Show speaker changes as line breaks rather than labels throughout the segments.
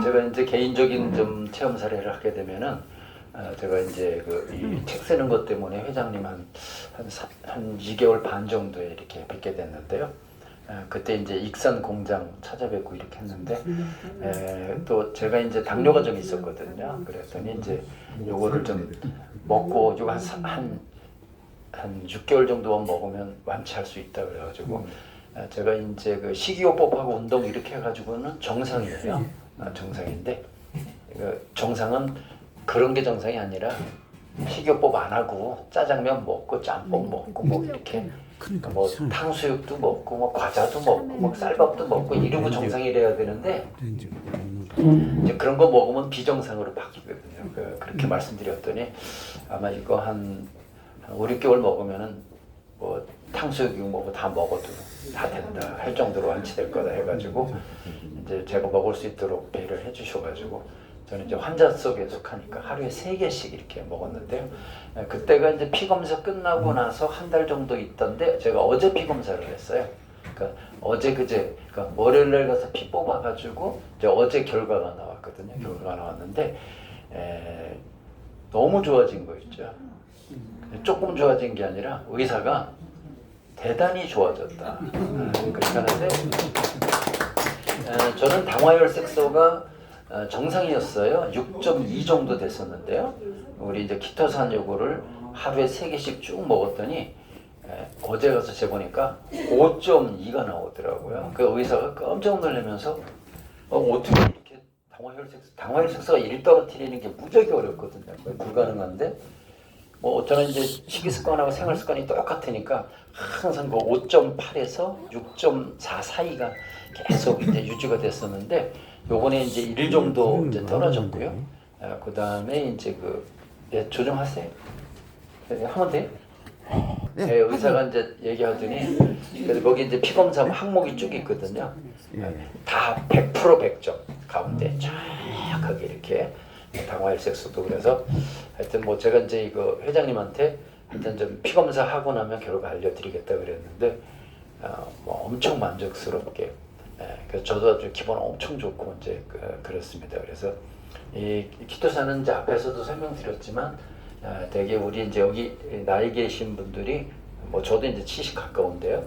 제가 이제 개인적인 좀 체험 사례를 하게 되면은 제가 이제 이 책 쓰는 것 때문에 회장님 한 2개월 반 정도에 이렇게 뵙게 됐는데요. 그때 이제 익산 공장 찾아뵙고 이렇게 했는데 또 제가 이제 당뇨가 좀 있었거든요. 그랬더니 이제 요거를 좀 먹고 요거 한 6개월 정도만 먹으면 완치할 수 있다 그래가지고 제가 이제 그 식이요법하고 운동 이렇게 해가지고는 정상이에요. 정상인데 정상은 그런 게 정상이 아니라 식이요법 안 하고 짜장면 먹고 짬뽕 먹고 뭐 이렇게 뭐 탕수육도 먹고 뭐 과자도 먹고 뭐 쌀밥도 먹고 이러고 정상이래야 되는데 이제 그런 거 먹으면 비정상으로 바뀌거든요. 그렇게 말씀드렸더니 아마 이거 한 5, 6개월 먹으면은 뭐 탕수육 뭐 다 먹어도 다 된다 할 정도로 완치될 거다 해가지고 이제 제가 먹을 수 있도록 배려를 해주셔가지고 저는 이제 환자석에 속하니까 하루에 3개씩 이렇게 먹었는데요. 그때가 이제 피 검사 끝나고 나서 한 달 정도 있던데 제가 어제 피 검사를 했어요. 그러니까 어제 그제 그러니까 월요일날 가서 피 뽑아가지고 이제 어제 결과가 나왔거든요. 결과가 나왔는데 너무 좋아진 거 있죠. 조금 좋아진 게 아니라 의사가 대단히 좋아졌다. 그렇게 하는데 저는 당화혈색소가 정상이었어요. 6.2 정도 됐었는데요. 우리 이제 키토산 요거를 하루에 3개씩 쭉 먹었더니 어제 가서 재보니까 5.2가 나오더라고요. 그 의사가 깜짝 놀라면서 어떻게 이렇게 당화혈색소가 1 떨어뜨리는 게 무지하게 어렵거든요. 거의 불가능한데 뭐 저는 이제 식이습관하고 생활습관이 똑같으니까 항상 그 5.8에서 6.4 사이가 계속 이제 유지가 됐었는데 요번에 이제 1 정도 이제 떨어졌고요. 그 다음에 이제 조정하세요. 하면 돼요? 네, 의사가 이제 얘기하더니 그래서 거기 이제 피검사 항목이 쭉 있거든요. 다 100% 100점 가운데 쫙하게 이렇게 당화혈색소도 그래서 하여튼 뭐 제가 이제 이거 회장님한테 하여튼 좀 피검사 하고 나면 결과 알려드리겠다 그랬는데 뭐 엄청 만족스럽게 그래서 저도 아주 기분 엄청 좋고 이제 그렇습니다. 그래서 이 키토산은 이제 앞에서도 설명드렸지만 되게 우리 이제 여기 나이 계신 분들이 뭐 저도 이제 70 가까운데요.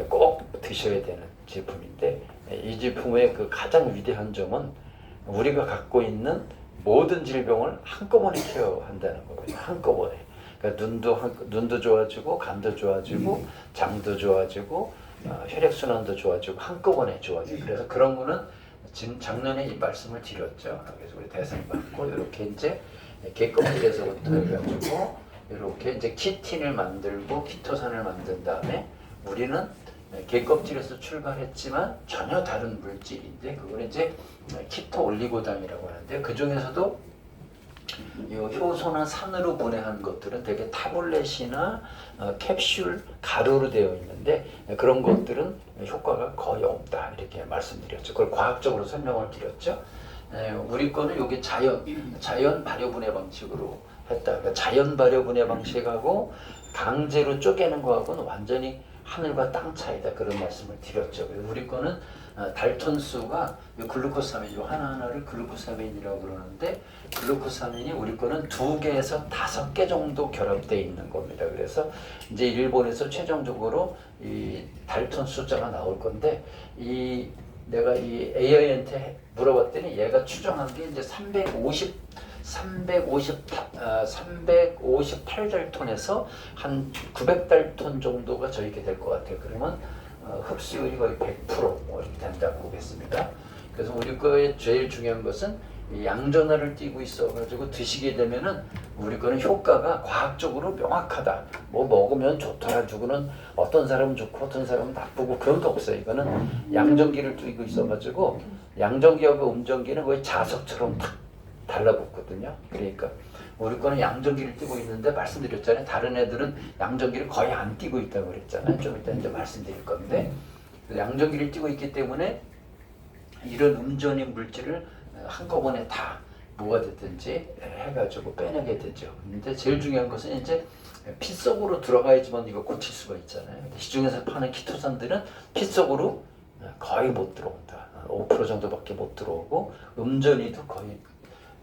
꼭 드셔야 되는 제품인데 이 제품의 그 가장 위대한 점은 우리가 갖고 있는 모든 질병을 한꺼번에 케어한다는 거거든요. 한꺼번에. 그러니까 눈도 좋아지고 간도 좋아지고 장도 좋아지고 혈액순환도 좋아지고 한꺼번에 좋아지고 그래서 그런 거는 지금 작년에 이 말씀을 드렸죠. 그래서 우리 대상 받고 이렇게 이제 개껍질에서부터 해가지고 이렇게 이제 키틴을 만들고 키토산을 만든 다음에 우리는 개껍질에서 출발했지만 전혀 다른 물질인데 그거는 이제 키토 올리고당이라고 하는데 그 중에서도 이 효소나 산으로 분해한 것들은 되게 타블렛이나 캡슐, 가루로 되어 있는데 그런 것들은 효과가 거의 없다 이렇게 말씀드렸죠. 그걸 과학적으로 설명을 드렸죠. 우리 거는 여기 자연 발효 분해 방식으로 했다. 그러니까 자연 발효 분해 방식하고 강제로 쪼개는 거하고는 완전히 하늘과 땅 차이다 그런 말씀을 드렸죠. 그래서 우리 거는 달톤수가 글루코사민 하나하나를 글루코사민이라고 그러는데 글루코사민이 우리 거는 2개에서 5개 정도 결합되어 있는 겁니다. 그래서 이제 일본에서 최종적으로 이 달톤 숫자가 나올 건데 내가 이 AI한테 물어봤더니 얘가 추정한 게 이제 358달톤에서 한 900달톤 정도가 저희게 될 것 같아요. 그러면 흡수율이 거의 100%뭐 이렇게 된다고 보겠습니다. 그래서 우리 거에 제일 중요한 것은 이 양전하를 띠고 있어가지고 드시게 되면은 우리 거는 효과가 과학적으로 명확하다. 뭐 먹으면 좋더라. 누구는 어떤 사람은 좋고 어떤 사람은 나쁘고 그런 거 없어요. 이거는 양전기를 띠고 있어가지고 양전기하고 음전기는 거의 자석처럼 탁 달라붙거든요. 그러니까 우리 거는 양전기를 띠고 있는데 말씀드렸잖아요. 다른 애들은 양전기를 거의 안 띠고 있다고 그랬잖아요. 좀 이따 이제 말씀드릴 건데 양전기를 띠고 있기 때문에 이런 음전인 물질을 한꺼번에 다 뭐가 됐든지 해가지고 빼내게 되죠. 근데 제일 중요한 것은 이제 피 속으로 들어가야지만 이거 고칠 수가 있잖아요. 시중에서 파는 키토산들은 피 속으로 거의 못 들어온다. 5% 정도밖에 못 들어오고 음전이도 거의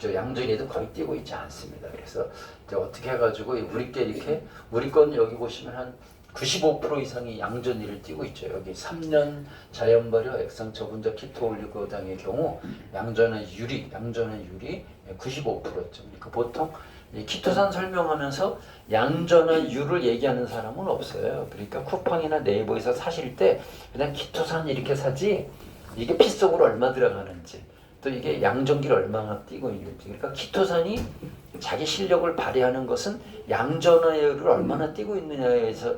양전이도 거의 뛰고 있지 않습니다. 그래서 이제 어떻게 해가지고 우리 건 여기 보시면 한 95% 이상이 양전이를 띄고 있죠. 여기 3년 자연 발효 액상 저분자 키토 올리고당의 경우 양전의 유리 95%죠. 그러니까 보통 이 키토산 설명하면서 양전의 유를 얘기하는 사람은 없어요. 그러니까 쿠팡이나 네이버에서 사실 때 그냥 키토산 이렇게 사지 이게 피 속으로 얼마 들어가는지 또 이게 양전기를 얼마나 띄고 있는지 그러니까 키토산이 자기 실력을 발휘하는 것은 양전하율을 얼마나 띄고 있느냐에서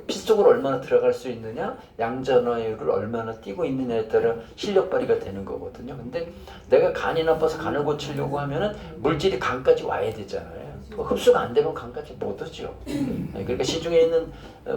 피 속으로 얼마나 들어갈 수 있느냐 양전하율을 얼마나 띄고 있느냐에 따라 실력 발휘가 되는 거거든요. 근데 내가 간이 나빠서 간을 고치려고 하면은 물질이 간까지 와야 되잖아요. 흡수가 안 되면 간까지 못 오죠. 그러니까 시중에 있는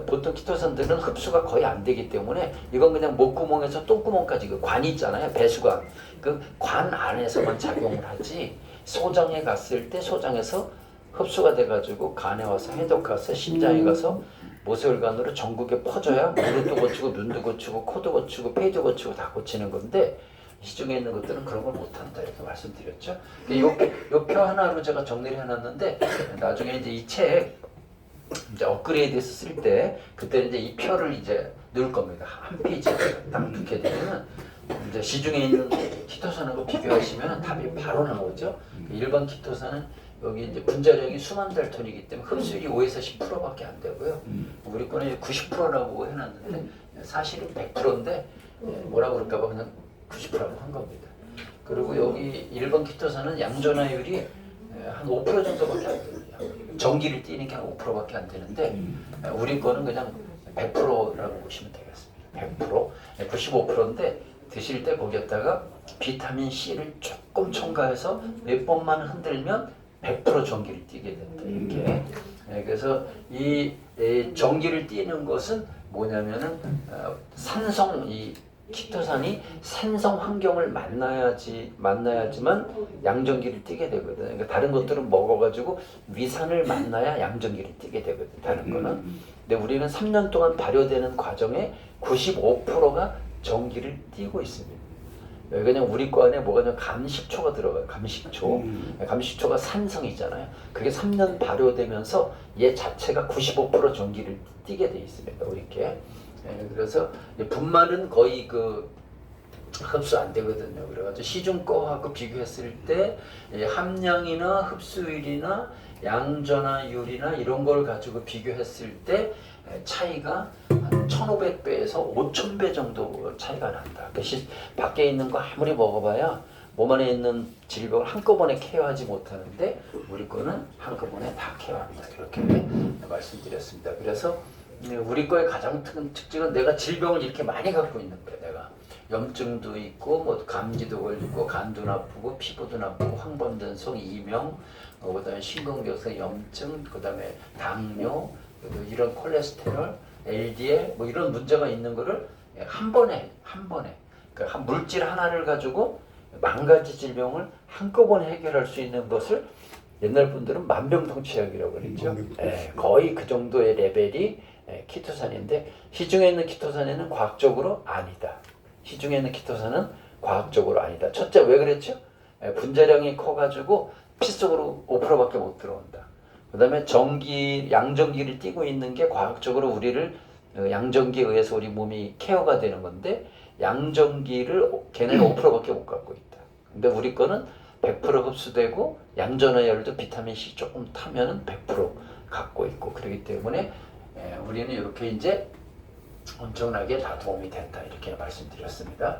보통 키토산들은 흡수가 거의 안 되기 때문에 이건 그냥 목구멍에서 똥구멍까지 그 관이 있잖아요. 배수관 그 관 안에서만 작용을 하지 소장에 갔을 때 소장에서 흡수가 돼가지고 간에 와서 해독 가서 심장에 가서 모세혈관으로 전국에 퍼져야 무릎도 고치고 눈도 고치고 코도 고치고 폐도 고치고 다 고치는 건데 시중에 있는 것들은 그런 걸 못한다 이렇게 말씀드렸죠. 이 표 하나로 제가 정리를 해놨는데 나중에 이제 이 책 이제 업그레이드해서 쓸 때 그때 이제 이 표를 이제 넣을 겁니다. 한 페이지에 딱 넣게 되면 이제 시중에 있는 키토산하고 비교하시면 답이 바로 나오죠. 일반 키토산은 여기 이제 분자량이 수만 달톤이기 때문에 흡수율이 5에서 10%밖에 안 되고요. 우리 거는 90%라고 해놨는데 사실은 100%인데 뭐라 그럴까봐 그냥 90%라고 한 겁니다. 그리고 여기 일반 키토산은 양전하율이 한 5% 정도밖에 안 돼요. 전기를 띄는 게 한 5%밖에 안 되는데 우리 거는 그냥 100%라고 보시면 되겠습니다. 100%, 95%인데 드실 때 거기에다가 비타민 C를 조금 첨가해서 몇 번만 흔들면 100% 전기를 띄게 된다. 이렇게. 그래서 이 전기를 띄는 것은 뭐냐면은 산성 이 키토산이 산성 환경을 만나야지만 양전기를 띄게 되거든. 그러니까 다른 것들은 먹어가지고 위산을 만나야 양전기를 띄게 되거든. 다른 거는. 근데 우리는 3년 동안 발효되는 과정에 95%가 전기를 띄고 있습니다. 그냥 우리 거 안에 뭐가 감식초가 들어가요. 감식초가 산성이잖아요. 그게 3년 발효되면서 얘 자체가 95% 전기를 띄게 돼 있습니다. 우리께. 그래서 분말은 거의 흡수 안 되거든요. 그래가지고 시중 거하고 비교했을 때 함량이나 흡수율이나 양전하율이나 이런 걸 가지고 비교했을 때 차이가 한 1500배에서 5000배 정도 차이가 난다. 밖에 있는 거 아무리 먹어봐야 몸 안에 있는 질병을 한꺼번에 케어하지 못하는데 우리 거는 한꺼번에 다 케어한다. 이렇게 말씀드렸습니다. 그래서 우리 거의 가장 큰 특징은 내가 질병을 이렇게 많이 갖고 있는 거예요. 내가 염증도 있고 뭐 감기도 걸리고 간도 나쁘고 피부도 나쁘고 황반변성, 이명, 그다음에 심근경색 염증, 그다음에 당뇨, 이런 콜레스테롤, LDL 뭐 이런 문제가 있는 거를 한 번에 그러니까 물질 하나를 가지고 만 가지 질병을 한꺼번에 해결할 수 있는 것을 옛날 분들은 만병통치약이라고 그랬죠. 거의 그 정도의 레벨이 키토산인데 시중에 있는 키토산에는 과학적으로 아니다. 시중에 있는 키토산은 과학적으로 아니다. 첫째 왜 그랬죠? 분자량이 커가지고 피 속으로 5%밖에 못 들어온다. 그 다음에 양전기를 띄고 있는 게 과학적으로 우리를 양전기에 의해서 우리 몸이 케어가 되는 건데 양전기를 걔네는 5%밖에 못 갖고 있다. 근데 우리 거는 100% 흡수되고 양전하율도 비타민 C 조금 타면은 100% 갖고 있고 그렇기 때문에 우리는 이렇게 이제 엄청나게 다 도움이 된다 이렇게 말씀드렸습니다.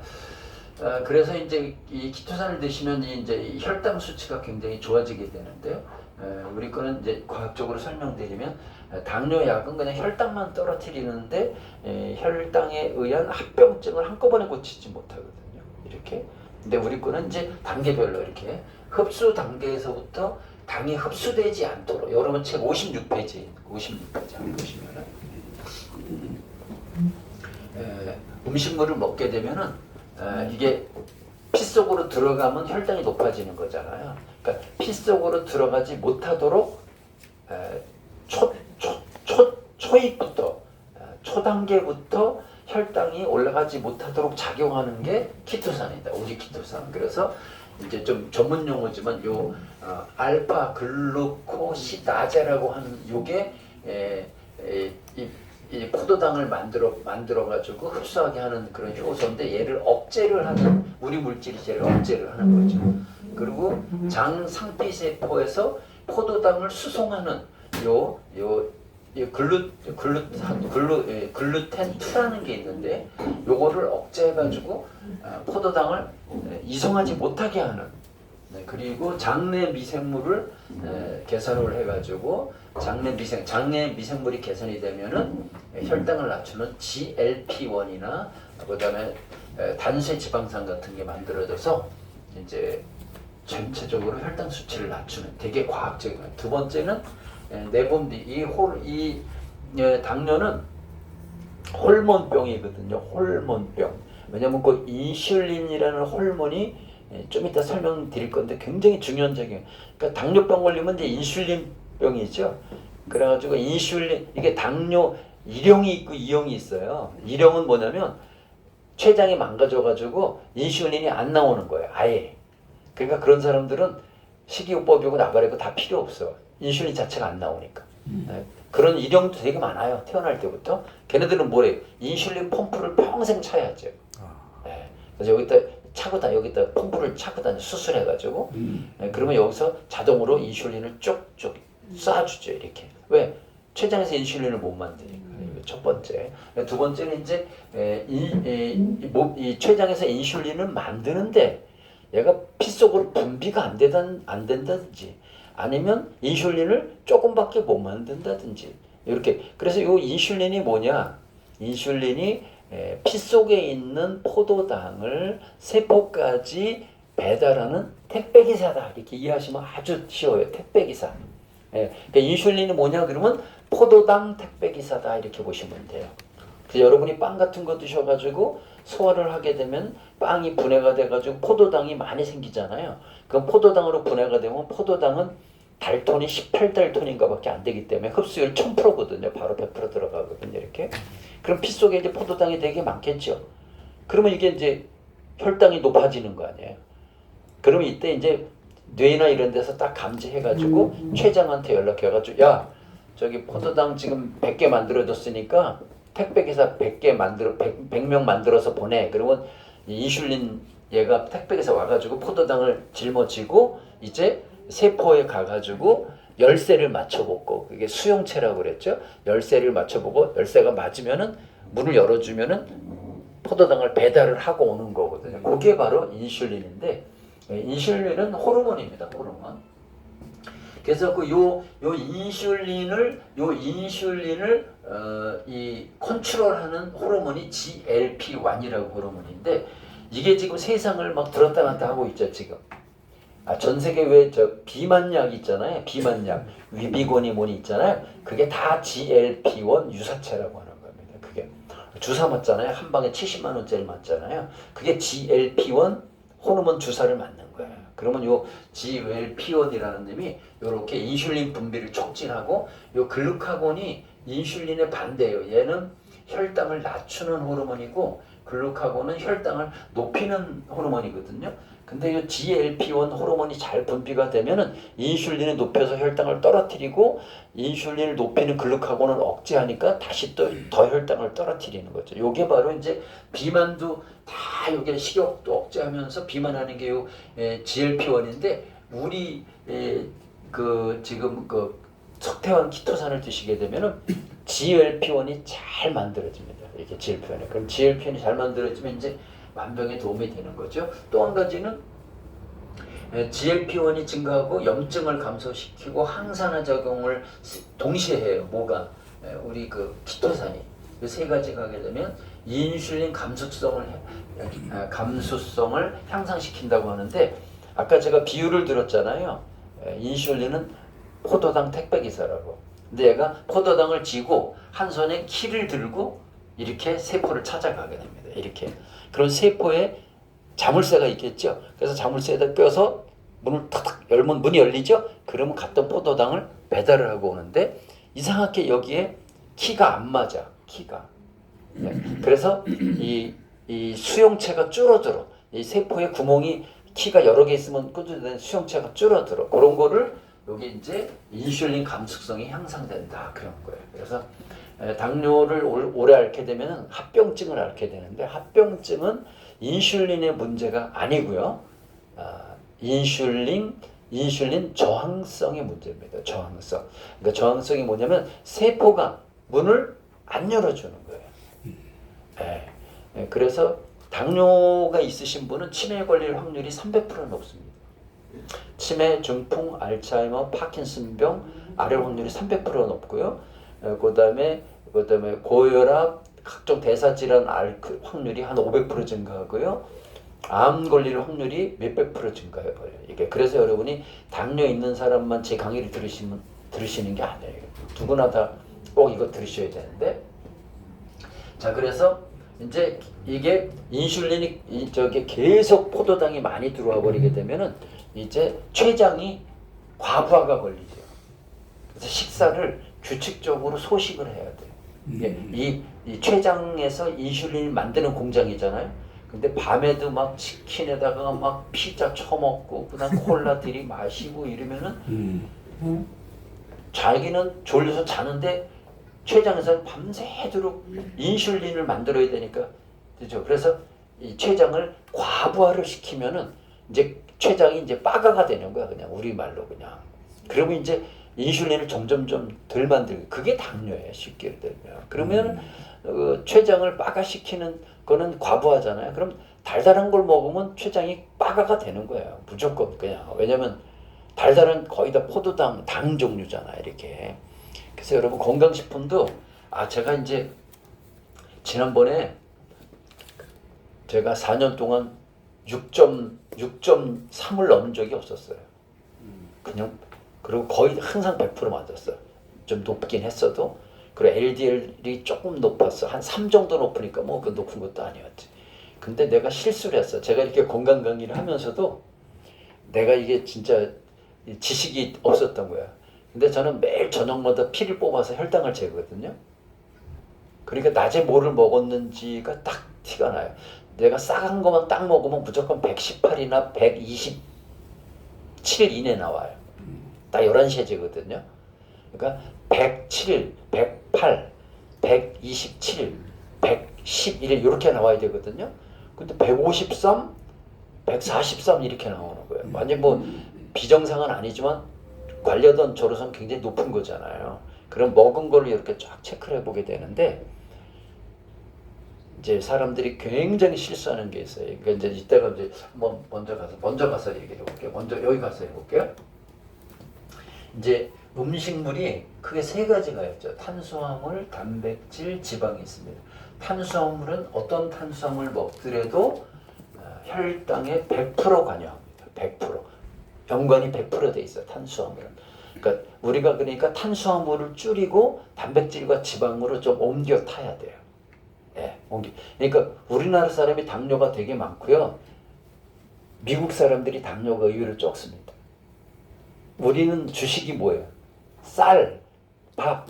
그래서 이제 이 키토산을 드시면 이제 혈당 수치가 굉장히 좋아지게 되는데요. 우리 거는 이제 과학적으로 설명드리면 당뇨약은 그냥 혈당만 떨어뜨리는데 혈당에 의한 합병증을 한꺼번에 고치지 못하거든요. 이렇게. 근데 우리 거는 이제 단계별로 이렇게 흡수 단계에서부터 당이 흡수되지 않도록 여러분 책 56페이지 한번 보시면은 음식물을 먹게 되면은 이게 피 속으로 들어가면 혈당이 높아지는 거잖아요. 그러니까 피 속으로 들어가지 못하도록 초입부터 초단계부터 혈당이 올라가지 못하도록 작용하는 게 키토산이다. 오직 키토산. 그래서 이제 좀 전문 용어지만 요 알파 글루코시다제라고 하는 요게 이 포도당을 만들어 가지고 흡수하게 하는 그런 효소인데 얘를 억제를 하는 우리 물질이 얘를 억제를 하는 거죠. 그리고 장 상피세포에서 포도당을 수송하는 글루텐2라는 게 있는데 요거를 억제해가지고 포도당을 이송하지 못하게 하는 그리고 장내 미생물을 개선을 해가지고 장내 미생물이 개선이 되면은 혈당을 낮추는 GLP-1이나 그다음에 단수 지방산 같은 게 만들어져서 이제 전체적으로 혈당 수치를 낮추는 되게 과학적인 거예요. 두 번째는 이 당뇨는 호르몬병이거든요. 호르몬병. 왜냐면 그 인슐린이라는 호르몬이 좀 이따 설명드릴 건데 굉장히 중요한 적이에요. 그러니까 당뇨병 걸리면 이제 인슐린병이죠. 그래가지고 인슐린 이게 당뇨 1형이 있고 2형이 있어요. 1형은 뭐냐면 췌장이 망가져가지고 인슐린이 안 나오는 거예요. 아예. 그러니까 그런 사람들은 식이요법이고 나발이고 다 필요 없어. 인슐린 자체가 안 나오니까. 그런 일형도 되게 많아요. 태어날 때부터. 걔네들은 뭐래요? 인슐린 펌프를 평생 차야죠. 그래서 여기다 펌프를 차고 다니 수술해가지고 그러면 여기서 자동으로 인슐린을 쪽쪽 쏴주죠. 이렇게. 왜? 췌장에서 인슐린을 못 만드니까. 이거 첫 번째. 두 번째는 이제 이 췌장에서 인슐린을 만드는데 얘가 피 속으로 분비가 안 된다든지 아니면 인슐린을 조금밖에 못 만든다든지 이렇게. 그래서 이 인슐린이 뭐냐? 인슐린이 피 속에 있는 포도당을 세포까지 배달하는 택배기사다. 이렇게 이해하시면 아주 쉬워요. 택배기사. 그러니까 인슐린이 뭐냐 그러면 포도당 택배기사다. 이렇게 보시면 돼요. 그래서 여러분이 빵 같은 거 드셔가지고 소화를 하게 되면 빵이 분해가 돼가지고 포도당이 많이 생기잖아요. 그럼 포도당으로 분해가 되면 포도당은 달톤이 18달톤인가 밖에 안 되기 때문에 흡수율 1000%거든요. 바로 100% 들어가거든요. 이렇게. 그럼 피 속에 이제 포도당이 되게 많겠죠. 그러면 이게 이제 혈당이 높아지는 거 아니에요. 그러면 이때 이제 뇌나 이런 데서 딱 감지해가지고 췌장한테 연락해가지고 야 저기 포도당 지금 100개 만들어줬으니까 택배기사 100명 만들어서 보내. 그러면 인슐린 얘가 택배기사 와가지고 포도당을 짊어지고 이제 세포에 가가지고 열쇠를 맞춰보고 그게 수용체라고 그랬죠. 열쇠를 맞춰보고 열쇠가 맞으면은 문을 열어주면은 포도당을 배달을 하고 오는 거거든요. 그게 바로 인슐린인데 인슐린은 호르몬입니다. 호르몬. 그래서 요 인슐린을 이 컨트롤하는 호르몬이 GLP-1이라고 호르몬인데 이게 지금 세상을 막 들었다 놨다 하고 있죠 지금. 전 세계 왜 저 비만약 있잖아요. 비만약 위비곤이 뭐니 있잖아요. 그게 다 GLP-1 유사체라고 하는 겁니다. 그게 주사 맞잖아요. 한 방에 70만 원짜리 맞잖아요. 그게 GLP-1 호르몬 주사를 맞는 거예요. 그러면 요 GLP-1이라는 놈이 요렇게 인슐린 분비를 촉진하고 요 글루카곤이 인슐린의 반대예요. 얘는 혈당을 낮추는 호르몬이고 글루카곤은 혈당을 높이는 호르몬이거든요. 근데 이 GLP-1 호르몬이 잘 분비가 되면은 인슐린을 높여서 혈당을 떨어뜨리고 인슐린을 높이는 글루카곤을 억제하니까 다시 또 더 혈당을 떨어뜨리는 거죠. 요게 바로 이제 비만도 다 요게 식욕도 억제하면서 비만하는 게 요 GLP-1인데 우리 지금 석태환 키토산을 드시게 되면은 GLP-1이 잘 만들어집니다. 이렇게 GLP-1이. 그럼 GLP-1이 잘 만들어지면 이제 만병에 도움이 되는 거죠. 또 한 가지는 GLP-1이 증가하고 염증을 감소시키고 항산화 작용을 동시에 해요. 뭐가? 우리 키토산이. 이 세 가지가 하게 되면 인슐린 감수성을 향상시킨다고 하는데 아까 제가 비유를 들었잖아요. 인슐린은 포도당 택배기사라고. 근데 얘가 포도당을 쥐고 한 손에 키를 들고 이렇게 세포를 찾아가게 됩니다. 이렇게. 그런 세포에 자물쇠가 있겠죠. 그래서 자물쇠에다 껴서 문을 탁탁 열면 문이 열리죠. 그러면 갔던 포도당을 배달을 하고 오는데 이상하게 여기에 키가 안 맞아. 키가. 그래서 이 수용체가 줄어들어. 이 세포의 구멍이 키가 여러 개 있으면 꾸준히 수용체가 줄어들어. 그런 거를 여기 이제 인슐린 감수성이 향상된다 그런 거예요. 그래서 당뇨를 오래 앓게 되면 합병증을 앓게 되는데 합병증은 인슐린의 문제가 아니고요. 인슐린 저항성의 문제입니다. 저항성. 그러니까 저항성이 뭐냐면 세포가 문을 안 열어주는 거예요. 그래서 당뇨가 있으신 분은 치매에 걸릴 확률이 300%는 높습니다. 치매, 중풍, 알츠하이머, 파킨슨병 앓을 확률이 300% 높고요. 그다음에 고혈압, 각종 대사 질환 앓을 확률이 한 500% 증가하고요. 암 걸릴 확률이 몇백 프로 증가해 버려요. 이게 그래서 여러분이 당뇨 있는 사람만 제 강의를 들으시는 게 아니에요. 누구나 다 꼭 이거 들으셔야 되는데. 자, 그래서 이제 이게 인슐린이 저기 계속 포도당이 많이 들어와 버리게 되면은 이제 췌장이 과부하가 걸리죠. 그래서 식사를 규칙적으로 소식을 해야 돼요. 이 췌장에서 인슐린을 만드는 공장이잖아요. 근데 밤에도 막 치킨에다가 막 피자 처먹고 그다음 콜라 들이마시고 이러면은 자기는 졸려서 자는데 췌장에서는 밤새도록 인슐린을 만들어야 되니까 그렇죠. 그래서 이 췌장을 과부하를 시키면은 이제 췌장이 이제 빠가가 되는 거야. 그냥 우리말로 그냥. 그러면 이제 인슐린을 점점 덜 만들고 그게 당뇨예요. 쉽게 들면. 그러면 췌장을 빠가시키는 거는 과부하잖아요. 그럼 달달한 걸 먹으면 췌장이 빠가가 되는 거예요. 무조건 그냥. 왜냐면 달달한 거의 다 포도당 당 종류잖아요. 이렇게. 그래서 여러분 건강식품도 제가 이제 지난번에 제가 4년 동안 6.3을 넘은 적이 없었어요. 그냥 그리고 거의 항상 100% 맞았어요. 좀 높긴 했어도. 그리고 LDL이 조금 높았어. 한 3 정도 높으니까 뭐 그 높은 것도 아니었지. 근데 내가 실수를 했어. 제가 이렇게 건강 강의를 하면서도 내가 이게 진짜 지식이 없었던 거야. 근데 저는 매일 저녁마다 피를 뽑아서 혈당을 재거든요. 그러니까 낮에 뭐를 먹었는지가 딱 티가 나요. 내가 싸간 것만 딱 먹으면 무조건 118이나 127 이내 나와요. 딱 11시에 재거든요. 그러니까 107, 108, 127, 111 이렇게 나와야 되거든요. 근데 153, 143 이렇게 나오는 거예요. 완전 뭐 비정상은 아니지만 관련된 저로서는 굉장히 높은 거잖아요. 그럼 먹은 걸로 이렇게 쫙 체크를 해보게 되는데 이제 사람들이 굉장히 실수하는 게 있어요. 그러니까 이제 이때가 이제 한번 먼저 가서 얘기해 볼게요. 먼저 여기 가서 해볼게요. 이제 음식물이 크게 3가지가 있죠. 탄수화물, 단백질, 지방이 있습니다. 탄수화물은 어떤 탄수화물 먹더라도 혈당에 100% 관여합니다. 100%. 연관이 100% 돼 있어요. 탄수화물은. 그러니까 우리가 그러니까 탄수화물을 줄이고 단백질과 지방으로 좀 옮겨 타야 돼요. 그러니까 우리나라 사람이 당뇨가 되게 많고요. 미국 사람들이 당뇨가 의외로 적습니다. 우리는 주식이 뭐예요? 쌀, 밥,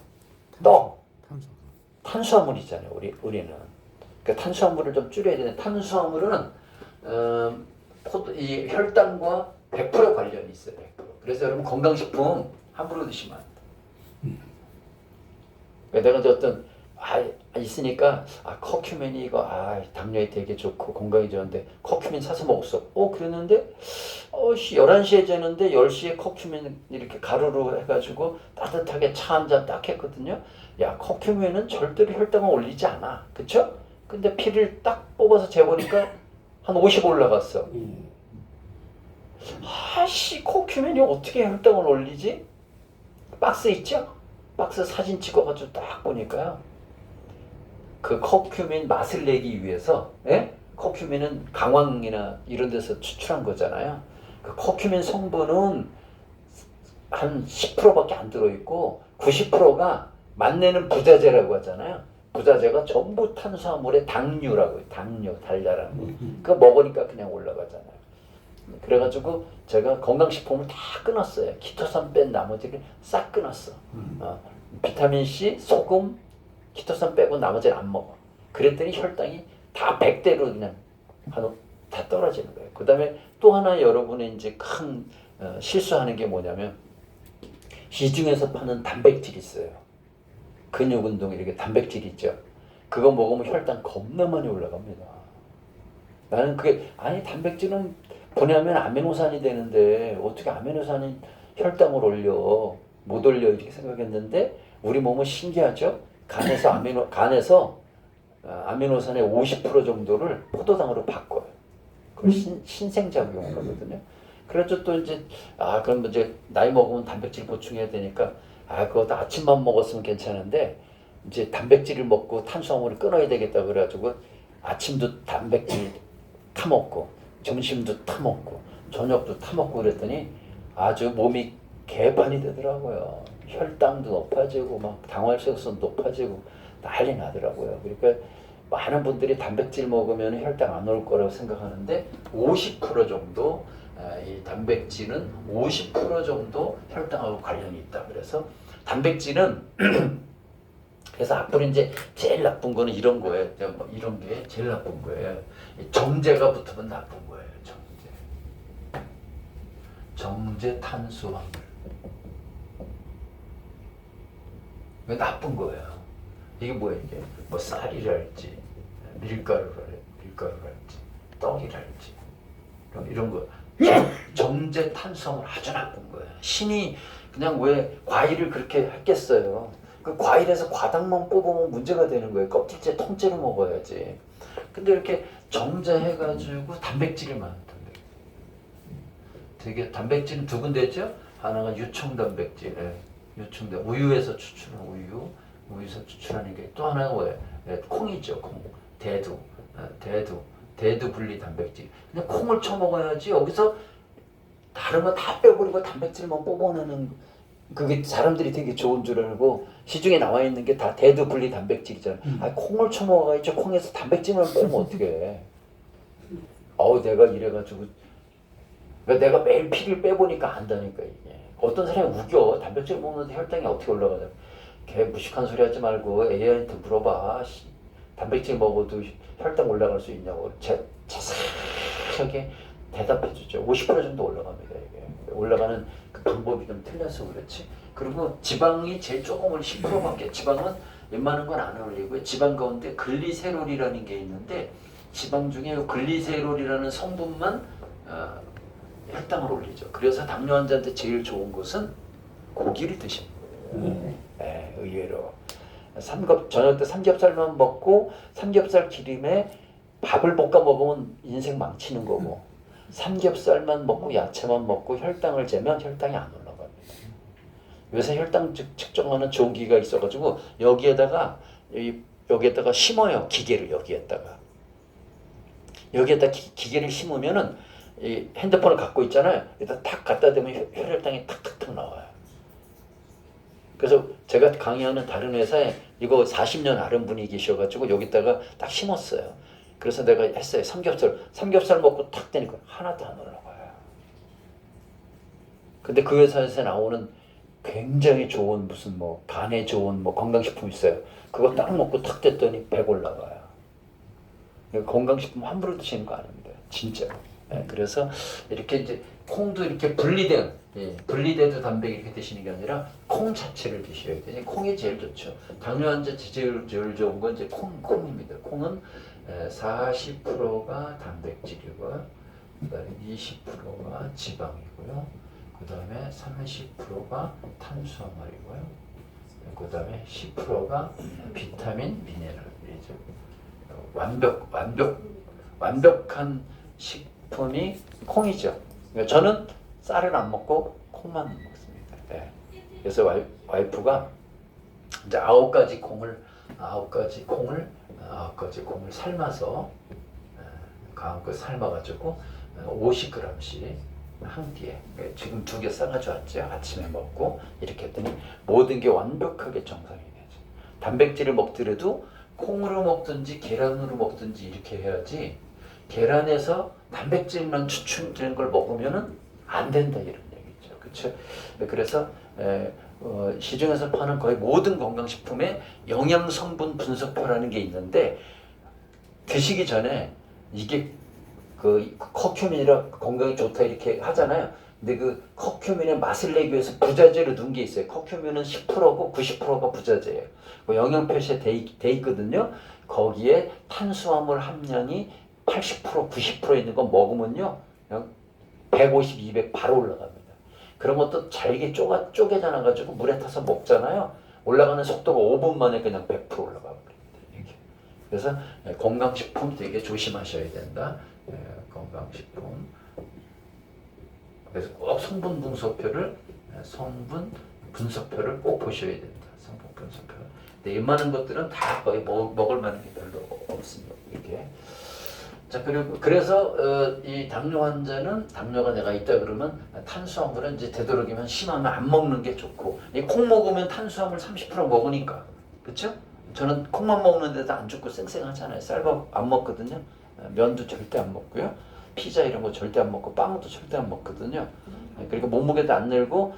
떡, 탄수화물이잖아요. 우리는. 그러니까 탄수화물을 좀 줄여야 되는데 탄수화물은 이 혈당과 100% 관련이 있어요. 100%. 그래서 여러분 건강식품 함부로 드시면 안 돼. 내가 이제 어떤 있으니까 커큐멘이 이거 당뇨에 되게 좋고 건강에 좋은데 커큐멘 사서 먹었어. 그랬는데 11시에 재는데 10시에 커큐멘 이렇게 가루로 해가지고 따뜻하게 차 한 잔 딱 했거든요. 야, 커큐멘은 절대로 혈당을 올리지 않아. 그쵸? 근데 피를 딱 뽑아서 재보니까 한 50 올라갔어. 커큐멘이 어떻게 혈당을 올리지? 박스 있죠? 박스 사진 찍어가지고 딱 보니까요. 그 커큐민 맛을 내기 위해서, 커큐민은 강황이나 이런 데서 추출한 거잖아요. 그 커큐민 성분은 한 10%밖에 안 들어있고 90%가 맛내는 부자재라고 하잖아요. 부자재가 전부 탄수화물의 당류라고 해요. 당류, 달달한 거. 그거 먹으니까 그냥 올라가잖아요. 그래가지고 제가 건강식품을 다 끊었어요. 키토산 뺀 나머지를 싹 끊었어. 비타민C, 소금, 키토산 빼고 나머지는 안 먹어. 그랬더니 혈당이 다 100대로 그냥 다 떨어지는 거예요. 그 다음에 또 하나 여러분의 이제 큰 실수하는 게 뭐냐면 시중에서 파는 단백질 있어요. 근육 운동 이렇게 단백질 있죠. 그거 먹으면 혈당 겁나 많이 올라갑니다. 나는 그게 아니 단백질은 보내면 아미노산이 되는데 어떻게 아미노산이 혈당을 올려 못 올려 이렇게 생각했는데 우리 몸은 신기하죠. 간에서 아미노산의 50% 정도를 포도당으로 바꿔요. 그걸 신생작용이거든요. 그래서 또 이제 그럼 이제 나이 먹으면 단백질 보충해야 되니까 그것도 아침만 먹었으면 괜찮은데 이제 단백질을 먹고 탄수화물을 끊어야 되겠다 그래가지고 아침도 단백질 타먹고 점심도 타먹고 저녁도 타먹고 그랬더니 아주 몸이 개판이 되더라고요. 혈당도 높아지고 막 당화혈색소 높아지고 난리 나더라고요. 그러니까 많은 분들이 단백질 먹으면 혈당 안 올 거라고 생각하는데 50% 정도 이 단백질은 50% 정도 혈당하고 관련이 있다. 그래서 단백질은 그래서 앞으로 이제 제일 나쁜 거는 이런 거예요. 이런 게 제일 나쁜 거예요. 정제가 붙으면 나쁜 거예요. 정제 탄수화물. 이거 나쁜 거예요. 이게 뭐야 이게? 뭐 쌀이랄지 밀가루랄지 떡이랄지 이런 거. 정제 탄수화물 아주 나쁜 거예요. 신이 그냥 왜 과일을 그렇게 했겠어요. 그 과일에서 과당만 뽑으면 문제가 되는 거예요. 껍질째 통째로 먹어야지. 근데 이렇게 정제해가지고 단백질이 많은 단백질. 되게 단백질은 두 군데죠. 하나가 유청 단백질, 유청단 우유에서 추출한 우유에서 추출하는 게 또 하나가 뭐예요? 콩이죠. 콩, 대두 분리 단백질. 근데 콩을 쳐먹어야지 여기서 다른 거 다 빼버리고 단백질만 뽑아내는 그게 사람들이 되게 좋은 줄 알고 시중에 나와 있는 게 다 대두 분리 단백질이잖아요. 콩을 쳐먹어야지 콩에서 단백질만 빼면 어떡해. 내가 이래가지고 내가 매일 피를 빼보니까 안다니까 이게. 어떤 사람이 우겨. 단백질 먹는데 혈당이 어떻게 올라가냐. 걔 무식한 소리 하지 말고 AI한테 물어봐. 단백질 먹어도 혈당 올라갈 수 있냐고 자세하게 대답해 주죠. 50% 정도 올라갑니다. 이게 올라가는 그 방법이 좀 틀려서 그렇지. 그리고 지방이 제일 조금은 10%밖에. 지방은 웬만한 건 안 올리고요. 지방 가운데 글리세롤이라는 게 있는데 지방 중에 글리세롤이라는 성분만 혈당을 올리죠. 그래서 당뇨 환자한테 제일 좋은 것은 고기를 드시는 거예요. 의외로. 저녁 때 삼겹살만 먹고 삼겹살 기름에 밥을 볶아 먹으면 인생 망치는 거고 삼겹살만 먹고 야채만 먹고 혈당을 재면 혈당이 안 올라갑니다. 요새 혈당 측정하는 좋은 기기가 있어가지고 여기에다가 심어요. 기계를 여기에다가 기계를 심으면은 이 핸드폰을 갖고 있잖아요. 여기다 탁 갖다 대면 혈혈당이 탁탁탁 나와요. 그래서 제가 강의하는 다른 회사에 이거 40년 아는 분이 계셔가지고 여기다가 딱 심었어요. 그래서 내가 했어요. 삼겹살 먹고 탁 대니까 하나도 안 올라가요. 근데 그 회사에서 나오는 굉장히 좋은 무슨 뭐 간에 좋은 뭐 건강식품 있어요. 그거 딱 먹고 탁 댔더니 100 올라가요. 건강식품 함부로 드시는 거 아닙니다. 진짜로. 그래서 이렇게 이제 콩도 이렇게 분리돼도 단백 이렇게 드시는 게 아니라 콩 자체를 드셔야 돼요. 콩이 제일 좋죠. 당뇨 환자 제일 좋은 건 이제 콩입니다. 콩은 40%가 단백질이고요. 그다음에 20%가 지방이고요. 그다음에 30%가 탄수화물이고요. 그다음에 10%가 비타민, 미네랄이죠. 완벽한 식품이 콩이죠. 그러니까 저는 쌀을 안 먹고 콩만 먹습니다. 그래서 와이프가 이제 9가지 콩을 삶아서 강한껏 삶아가지고 50g씩 한 끼에 지금 2개 싸가지고 왔죠. 아침에 먹고 이렇게 했더니 모든 게 완벽하게 정상이 되죠. 단백질을 먹더라도 콩으로 먹든지 계란으로 먹든지 이렇게 해야지 계란에서 단백질만 추출되는 걸 먹으면은 안 된다 이런 얘기죠. 그렇죠? 그래서 시중에서 파는 거의 모든 건강식품에 영양성분 분석표라는 게 있는데 드시기 전에 이게 그 커큐민이라 건강에 좋다 이렇게 하잖아요. 근데 그 커큐민의 맛을 내기 위해서 부자재로 넣은 게 있어요. 커큐민은 10%고 90%가 부자재예요. 그 영양 표시에 돼 있거든요. 거기에 탄수화물 함량이 80% 90% 있는 거 먹으면요, 그냥 150, 200 바로 올라갑니다. 그런 것도 잘게 쪼개져 놔가지고 물에 타서 먹잖아요. 올라가는 속도가 5분 만에 그냥 100% 올라가 버립니다. 그래서 건강식품 되게 조심하셔야 된다. 건강식품. 그래서 꼭 성분 분석표를 꼭 보셔야 된다. 성분 분석표. 근데 웬만한 것들은 다 거의 먹을 만한 게 별로 없습니다. 이게. 자, 그래서 이 당뇨 환자는 당뇨가 내가 있다 그러면 탄수화물은 이제 되도록이면 심하면 안 먹는 게 좋고, 이 콩 먹으면 탄수화물 30% 먹으니까, 그렇죠? 저는 콩만 먹는데도 안 죽고 쌩쌩하잖아요. 쌀밥 안 먹거든요. 면도 절대 안 먹고요. 피자 이런 거 절대 안 먹고 빵도 절대 안 먹거든요. 그러니까 몸무게도 안 늘고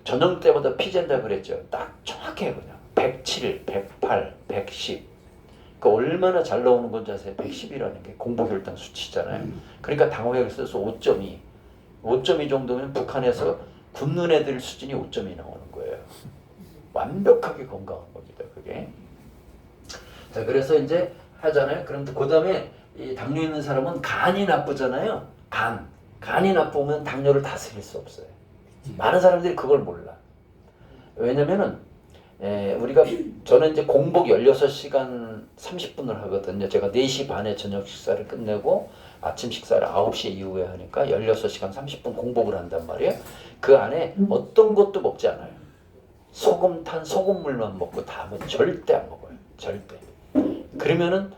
전염 때보다 피젠다 그랬죠. 딱 정확해요. 그냥 107, 108, 110. 그 얼마나 잘 나오는 건지 아세요? 110이라는 게 공복혈당 수치잖아요. 그러니까 당뇨혈에서 5.2. 5.2 정도면 북한에서 굶는 애들 수준이 5.2 나오는 거예요. 완벽하게 건강한 겁니다. 그게. 자, 그래서 이제 하잖아요. 그럼 그 다음에 이 당뇨 있는 사람은 간이 나쁘잖아요. 간이 나쁘면 당뇨를 다스릴 수 없어요. 많은 사람들이 그걸 몰라. 왜냐면은 저는 이제 공복 16시간 30분을 하거든요. 제가 4시 반에 저녁 식사를 끝내고 아침 식사를 9시 이후에 하니까 16시간 30분 공복을 한단 말이에요. 그 안에 어떤 것도 먹지 않아요. 소금 탄 소금물만 먹고 다음은 절대 안 먹어요. 절대. 그러면은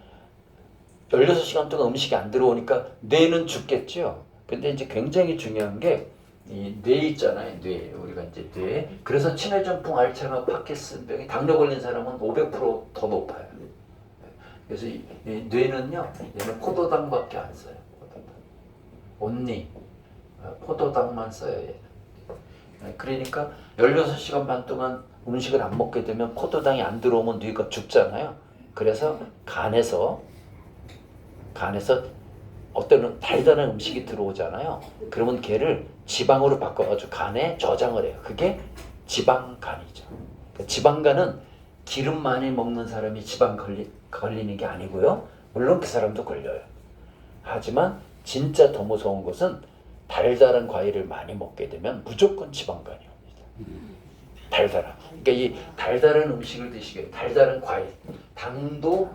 16시간 동안 음식이 안 들어오니까 뇌는 죽겠죠. 근데 이제 굉장히 중요한 게 이 뇌 있잖아요. 뇌. 우리가 이제 뇌. 그래서 치매전풍, 알츠하이머, 파킨슨병이 당뇨 걸린 사람은 500%더 높아요. 그래서 이 뇌는요, 얘는 포도당밖에 안 써요. 온리 포도당만 써요. 얘는. 그러니까 16시간 반 동안 음식을 안 먹게 되면 포도당이 안 들어오면 뇌가 죽잖아요. 그래서 간에서 어떤 달달한 음식이 들어오잖아요. 그러면 걔를 지방으로 바꿔가지고 간에 저장을 해요. 그게 지방간이죠. 그러니까 지방간은 기름 많이 먹는 사람이 지방 걸리는 게 아니고요. 물론 그 사람도 걸려요. 하지만 진짜 더 무서운 것은 달달한 과일을 많이 먹게 되면 무조건 지방간이 옵니다. 달달한. 그러니까 이 달달한 음식을 드시게, 달달한 과일, 당도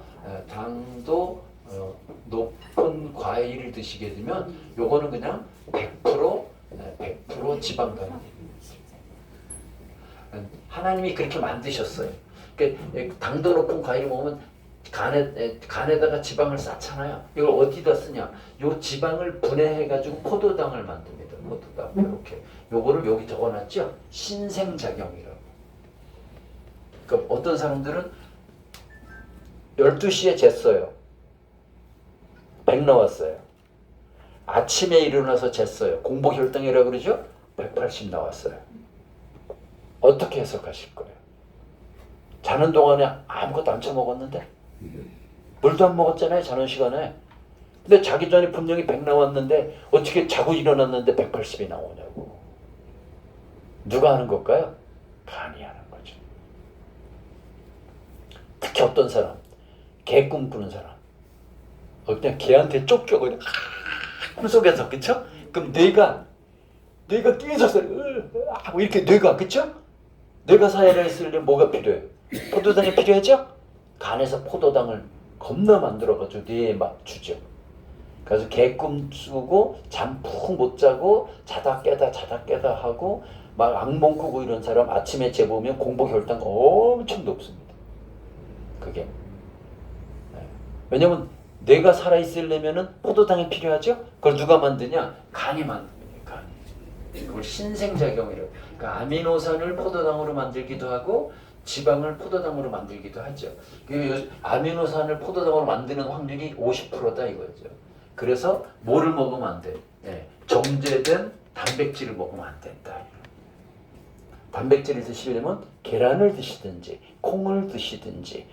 높은 과일을 드시게 되면 요거는 그냥 100% 지방간이 하나님이 그렇게 만드셨어요. 그러니까 당도 높은 과일을 먹으면 간에다가 지방을 쌓잖아요. 이걸 어디다 쓰냐? 요 지방을 분해해가지고 포도당을 만듭니다. 포도당 이렇게. 요거를 여기 적어놨죠. 신생작용이라고. 그러니까 어떤 사람들은 12시에 쟀어요. 100 나왔어요. 아침에 일어나서 쟀어요. 공복혈당이라고 그러죠? 180 나왔어요. 어떻게 해석하실 거예요? 자는 동안에 아무것도 안 처먹었는데? 물도 안 먹었잖아요, 자는 시간에. 근데 자기 전에 분명히 100 나왔는데 어떻게 자고 일어났는데 180이 나오냐고. 누가 하는 걸까요? 간이 하는 거죠. 특히 어떤 사람, 개 꿈꾸는 사람. 그냥 개한테 쫓겨 그냥 꿈속에서, 그쵸? 그럼 뇌가 깨져서 이렇게 뇌가, 그쵸? 뇌가 살아있으려면 뭐가 필요해요? 포도당이 필요하죠? 간에서 포도당을 겁나 만들어가지고 뇌에 막 주죠. 그래서 개꿈 꾸고 잠 푹 못 자고 자다 깨다 하고 막 악몽 꾸고 이런 사람 아침에 재보면 공복혈당 엄청 높습니다. 그게. 왜냐면 뇌가 살아있으려면은 포도당이 필요하죠? 그걸 누가 만드냐? 간이 만듭니다. 간이. 그걸 신생작용이라고. 그러니까 아미노산을 포도당으로 만들기도 하고 지방을 포도당으로 만들기도 하죠. 아미노산을 포도당으로 만드는 확률이 50%다 이거죠. 그래서 뭐를 먹으면 안 돼? 정제된 단백질을 먹으면 안 된다. 단백질을 드시려면 계란을 드시든지 콩을 드시든지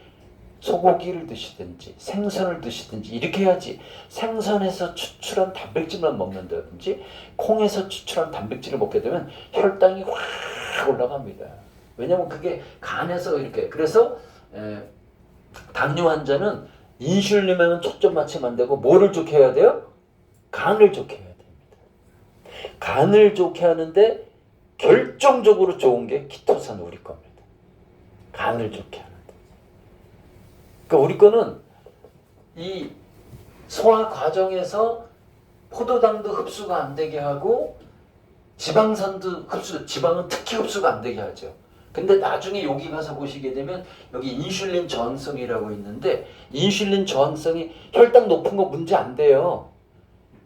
소고기를 드시든지 생선을 드시든지 이렇게 해야지. 생선에서 추출한 단백질만 먹는다든지 콩에서 추출한 단백질을 먹게 되면 혈당이 확 올라갑니다. 왜냐하면 그게 간에서 이렇게. 그래서 당뇨 환자는 인슐린에만 초점 맞추면 안 되고 뭐를 좋게 해야 돼요? 간을 좋게 해야 됩니다. 간을 좋게 하는데 결정적으로 좋은 게 키토산 우리 겁니다. 간을 좋게 하는데. 그러니까 우리 거는 이 소화 과정에서 포도당도 흡수가 안 되게 하고 지방산도 지방은 특히 흡수가 안 되게 하죠. 근데 나중에 여기 가서 보시게 되면 여기 인슐린 저항성이라고 있는데 인슐린 저항성이 혈당 높은 거 문제 안 돼요.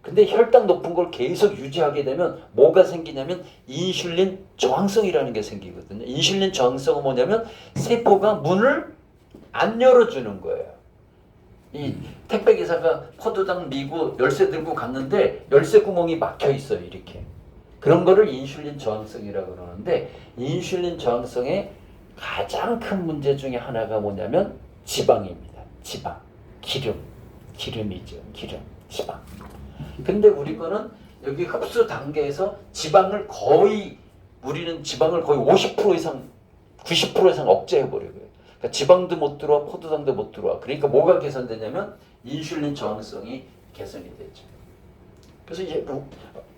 근데 혈당 높은 걸 계속 유지하게 되면 뭐가 생기냐면 인슐린 저항성이라는 게 생기거든요. 인슐린 저항성은 뭐냐면 세포가 문을 안 열어주는 거예요. 이 택배기사가 포도당 미고 열쇠 들고 갔는데 열쇠 구멍이 막혀 있어요. 이렇게. 그런 거를 인슐린 저항성이라고 그러는데 인슐린 저항성의 가장 큰 문제 중에 하나가 뭐냐면 지방입니다. 지방. 기름이죠. 지방. 근데 우리 거는 여기 흡수 단계에서 우리는 지방을 거의 50% 이상, 90% 이상 억제해버려요. 그러니까 지방도 못 들어와, 포도당도 못 들어와. 그러니까 뭐가 개선되냐면 인슐린 저항성이 개선이 되죠. 그래서 이제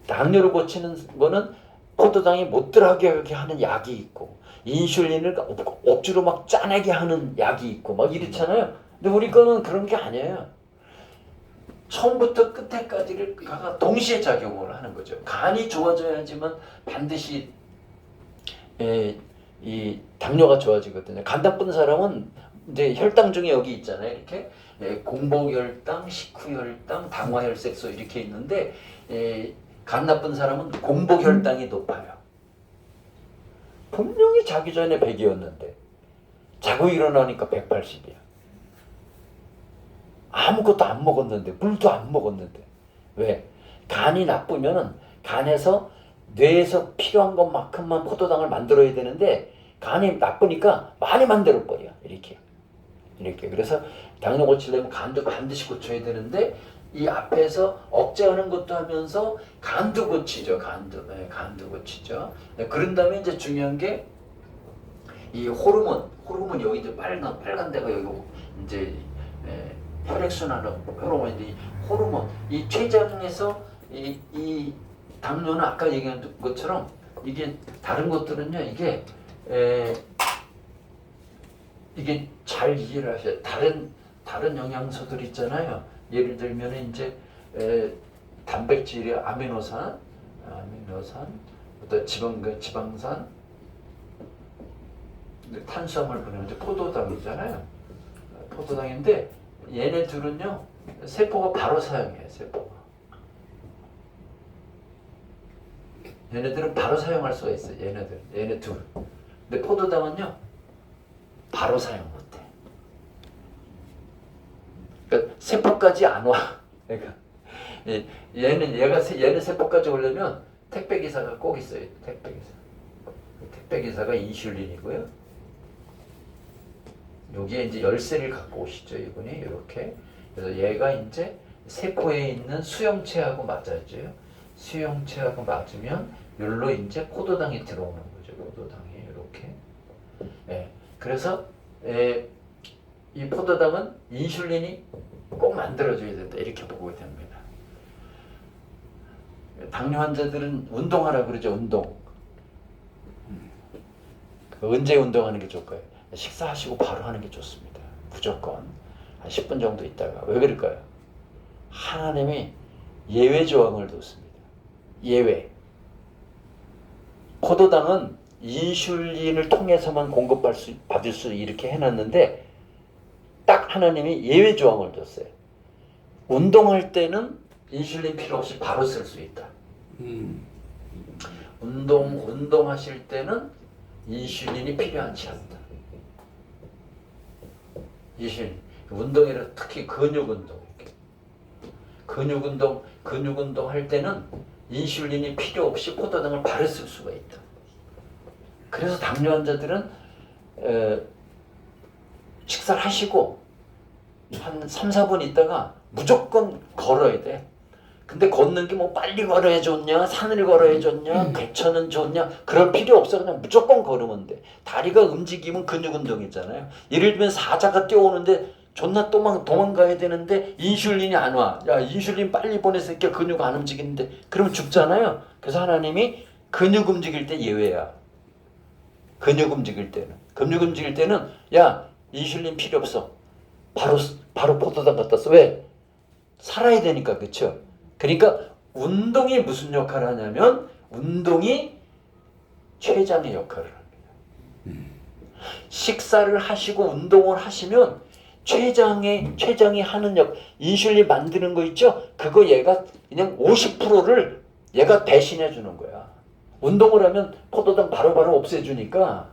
당뇨를 고치는 거는 포도당이 못 들어가게 하는 약이 있고 인슐린을 억지로 막 짜내게 하는 약이 있고 막 이렇잖아요. 근데 우리 거는 그런 게 아니에요. 처음부터 끝에까지를 동시에 작용을 하는 거죠. 간이 좋아져야지만 반드시 이 당뇨가 좋아지거든요. 간 나쁜 사람은 이제 혈당 중에 여기 있잖아요. 이렇게 공복혈당, 식후혈당, 당화혈색소 이렇게 있는데 간 나쁜 사람은 공복혈당이 높아요. 분명히 자기 전에 100이었는데 자고 일어나니까 180이야. 아무것도 안 먹었는데, 물도 안 먹었는데. 왜? 간이 나쁘면은 간에서 뇌에서 필요한 것만큼만 포도당을 만들어야 되는데 간이 나쁘니까 많이 만들어버려. 이렇게. 그래서 당뇨 고치려면 간도 반드시 고쳐야 되는데 이 앞에서 억제하는 것도 하면서 간도 고치죠. 간도 고치죠. 그런 다음에 이제 중요한 게 이 호르몬 여기 이제 빨간 데가 여기 이제 혈액순환 호르몬인데 호르몬 이 췌장에서 이 당뇨는 아까 얘기한 것처럼 이게 다른 것들은요 이게 잘 이해를 하셔야 다른 영양소들 있잖아요. 예를 들면 이제 단백질이 아미노산, 또 지방산, 탄수화물 보내면 이제 포도당이잖아요. 포도당인데 얘네 둘은요 세포가 바로 사용해요. 얘네들은 바로 사용할 수가 있어요. 얘네 둘. 근데 포도당은요 바로 사용 못해. 그러니까 세포까지 안 와. 그러니까 얘네 세포까지 오려면 택배 기사가 꼭 있어요. 택배 기사가 인슐린이고요. 여기에 이제 열쇠를 갖고 오시죠. 이분이 이렇게. 그래서 얘가 이제 세포에 있는 수용체하고 맞아줘요. 수용체하고 맞으면 여기로 이제 포도당이 들어오는 거죠. 포도당이 이렇게. 그래서 이 포도당은 인슐린이 꼭 만들어줘야 된다. 이렇게 보고 됩니다. 당뇨 환자들은 운동하라 그러죠. 운동. 언제 운동하는 게 좋을까요? 식사하시고 바로 하는 게 좋습니다. 무조건 한 10분 정도 있다가. 왜 그럴까요? 하나님이 예외 조항을 뒀습니다. 예외. 포도당은 인슐린을 통해서만 받을 수 이렇게 해놨는데 딱 하나님이 예외 조항을 뒀어요. 운동할 때는 인슐린 필요 없이 바로 쓸 수 있다. 운동하실 때는 인슐린이 필요하지 않다. 운동이라 특히 근육운동 할 때는 인슐린이 필요 없이 포도당을 바로 쓸 수가 있다. 그래서 당뇨 환자들은 식사를 하시고 한 3, 4분 있다가 무조건 걸어야 돼. 근데 걷는 게 뭐 빨리 걸어야 좋냐, 산을 걸어야 좋냐, 개천은 좋냐, 그럴 필요 없어. 그냥 무조건 걸으면 돼. 다리가 움직이면 근육 운동이잖아요. 예를 들면 사자가 뛰어오는데 존나 도망가야 되는데 인슐린이 안 와. 야, 인슐린 빨리 보내서 이렇게 근육 안 움직이는데 그러면 죽잖아요. 그래서 하나님이 근육 움직일 때 예외야. 근육 움직일 때는 야, 인슐린 필요 없어. 바로 포도당 갖다 써. 왜? 살아야 되니까. 그렇죠? 그러니까 운동이 무슨 역할을 하냐면 운동이 췌장의 역할을 합니다. 식사를 하시고 운동을 하시면 췌장이 하는 인슐린 만드는 거 있죠? 그거 얘가 그냥 50%를 얘가 대신해 주는 거야. 운동을 하면 포도당 바로바로 없애주니까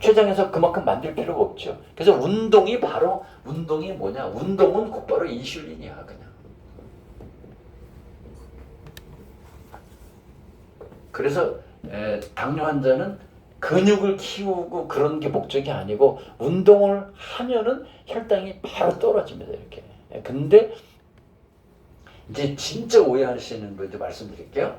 췌장에서 그만큼 만들 필요가 없죠. 그래서 운동이 뭐냐? 운동은 곧바로 인슐린이야, 그냥. 그래서 당뇨 환자는 근육을 키우고 그런 게 목적이 아니고 운동을 하면은 혈당이 바로 떨어집니다, 이렇게. 근데 이제 진짜 오해하시는 분들 말씀드릴게요.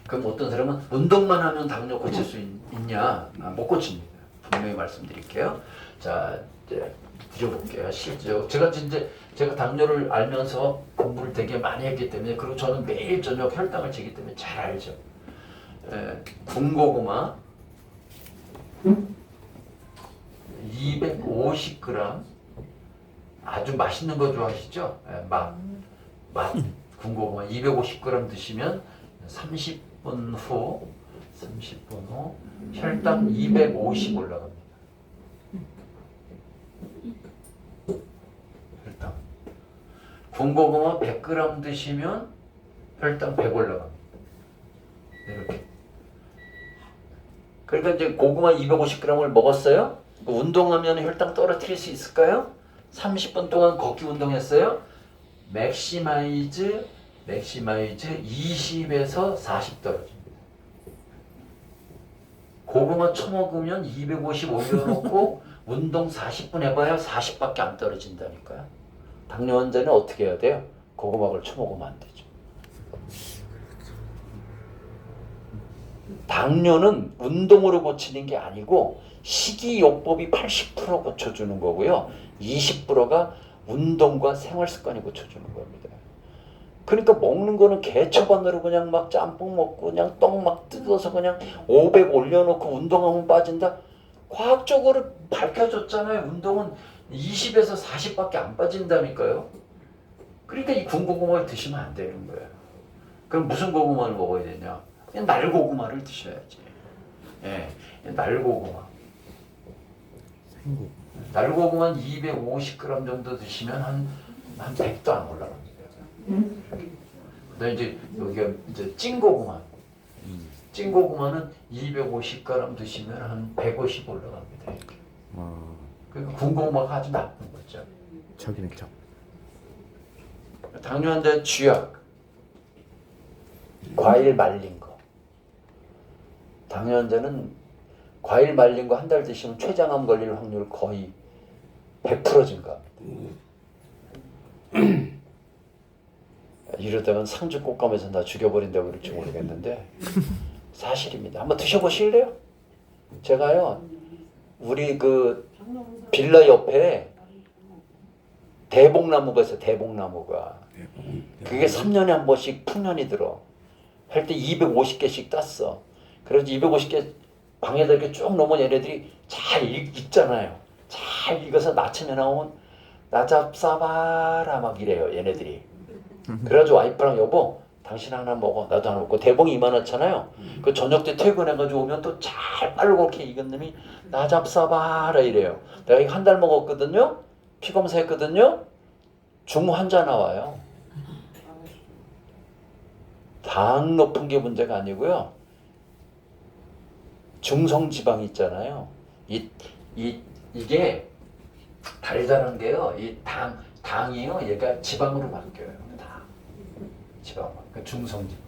그럼 어떤 사람은 운동만 하면 당뇨 고칠 수 있냐? 못 고칩니다. 분명히 말씀드릴게요. 자, 이제 드려볼게요. 실제로 제가 당뇨를 알면서 공부를 되게 많이 했기 때문에, 그리고 저는 매일 저녁 혈당을 재기 때문에 잘 알죠. 군고구마 250g, 아주 맛있는 거 좋아하시죠? 맛 군고구마 250g 드시면 30분 후 혈당 250 올라갑니다. 혈당. 군고구마 100g 드시면 혈당 100 올라갑니다. 이렇게. 그러니까 이제 고구마 250g을 먹었어요. 운동하면 혈당 떨어뜨릴 수 있을까요? 30분 동안 걷기 운동했어요. 맥시마이즈 20에서 40 떨어집니다. 고구마 처먹으면 250 올려놓고 운동 40분 해봐야 40밖에 안 떨어진다니까요. 당뇨 환자는 어떻게 해야 돼요? 고구마를 처먹으면 안 되죠. 당뇨는 운동으로 고치는 게 아니고 식이요법이 80% 고쳐주는 거고요. 20%가 운동과 생활습관이 고쳐주는 겁니다. 그러니까 먹는 거는 개처반으로 그냥 막 짬뽕 먹고 그냥 떡 막 뜯어서 그냥 500 올려놓고 운동하면 빠진다? 과학적으로 밝혀졌잖아요. 운동은 20에서 40밖에 안 빠진다니까요. 그러니까 이 군고구마를 드시면 안 되는 거예요. 그럼 무슨 고구마를 먹어야 되냐? 그냥 날고구마를 드셔야지. 예, 날고구마. 날고구마는 250g 정도 드시면 한 100도 안 올라갑니다. 그다음에 이제 여기가 이제 찐고구마. 찐고구마는 250g 드시면 한 150 올라갑니다. 이렇게. 그러니까 군고구마가 아주 나쁜 거죠.
저기는 저.
당뇨 환자 쥐약. 과일 말린 거. 당뇨 환자는 과일 말린 거 한 달 드시면 췌장암 걸릴 확률 거의 100% 증가합니다. 이러다간 상주 꽃감에서 나 죽여버린다고 그럴지 모르겠는데 사실입니다. 한번 드셔보실래요? 제가요, 우리 그 빌라 옆에 대복나무가 있어요. 대복나무가. 그게 3년에 한 번씩 풍년이 들어. 할 때 250개씩 땄어. 그래서 250개 방에다 이렇게 쭉 놓으면 얘네들이 잘 익잖아요. 잘 익어서 나침에 나오면 나 잡사봐라 막 이래요, 얘네들이. 그래가지고 와이프랑 여보, 당신 하나 먹어, 나도 하나 먹고. 대봉이 이만하잖아요. 그 저녁 때 퇴근해가지고 오면 또 잘 빨갛게 익은 놈이 나 잡사봐라 이래요. 내가 이거 한 달 먹었거든요. 피검사했거든요. 중환자 나와요. 당 높은 게 문제가 아니고요. 중성지방 있잖아요. 이게 달달한 게요. 이 당이요. 얘가 지방으로 바뀌어요. 지방. 그 중성지방.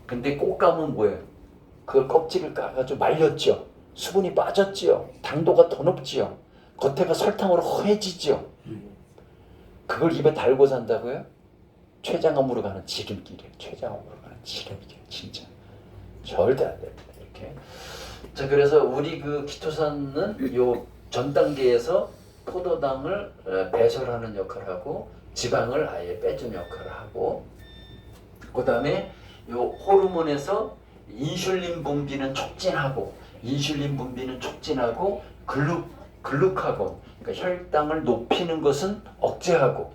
근데 꽃감은 뭐예요? 그걸 껍질을 까가지고 말렸죠. 수분이 빠졌지요. 당도가 더 높지요. 겉에가 설탕으로 허해지지요. 그걸 입에 달고 산다고요? 췌장암으로 가는 지름길이에요. 췌장암으로 가는 지름길. 진짜 절대 안 됩니다. 이렇게. 자, 그래서 우리 그 키토산은 요 전 단계에서 포도당을 배설하는 역할을 하고 지방을 아예 빼주는 역할을 하고, 그 다음에 요 호르몬에서 인슐린 분비는 촉진하고 글루카곤, 그러니까 혈당을 높이는 것은 억제하고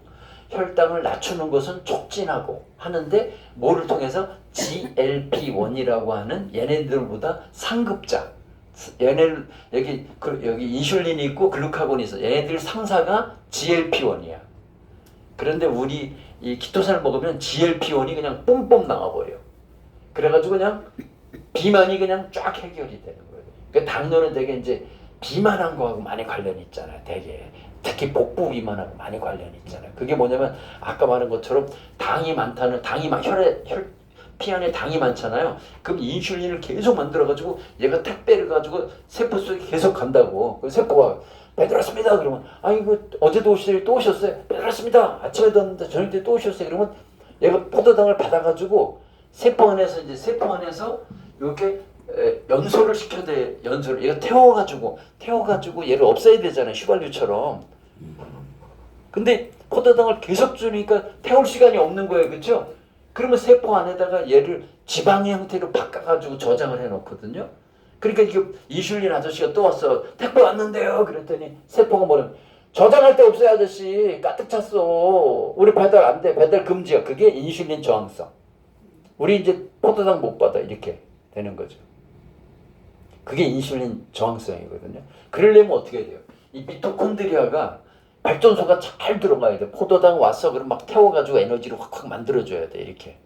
혈당을 낮추는 것은 촉진하고 하는데, 뭐를 통해서? GLP-1이라고 하는 얘네들보다 상급자, 여기 인슐린이 있고 글루카곤이 있어. 얘네들 상사가 GLP-1이야. 그런데 우리 이 키토산을 먹으면 GLP-1이 그냥 뿜뿜 나와버려. 그래가지고 그냥 비만이 그냥 쫙 해결이 되는 거예요. 그러니까 당뇨는 되게 이제 비만한 거하고 많이 관련이 있잖아요. 되게 특히 복부 비만하고 많이 관련이 있잖아요. 그게 뭐냐면 아까 말한 것처럼 당이 피 안에 당이 많잖아요. 그럼 인슐린을 계속 만들어가지고 얘가 택배를 가지고 세포 속에 계속 간다고. 그 세포가 배달왔습니다. 그러면 이거 어제도 오셨어요? 또 오셨어요? 배달왔습니다. 아침에도 왔는데 저녁 때 또 오셨어요? 그러면 얘가 포도당을 받아가지고 세포 안에서 이렇게 연소를 시켜야 돼. 연소를 얘가 태워가지고 얘를 없애야 되잖아요. 휘발유처럼. 근데 포도당을 계속 주니까 태울 시간이 없는 거예요. 그렇죠? 그러면 세포 안에다가 얘를 지방의 형태로 바꿔가지고 저장을 해놓거든요. 그러니까 이게 인슐린 아저씨가 또 왔어. 택배 왔는데요. 그랬더니 세포가 뭐냐면 저장할 데 없어요 아저씨. 가득 찼어. 우리 배달 안 돼. 배달 금지야. 그게 인슐린 저항성. 우리 이제 포도당 못 받아. 이렇게 되는 거죠. 그게 인슐린 저항성이거든요. 그러려면 어떻게 해야 돼요? 이 미토콘드리아가 발전소가 잘 들어가야 돼. 포도당 왔어. 그럼 막 태워가지고 에너지를 확확 만들어줘야 돼. 이렇게.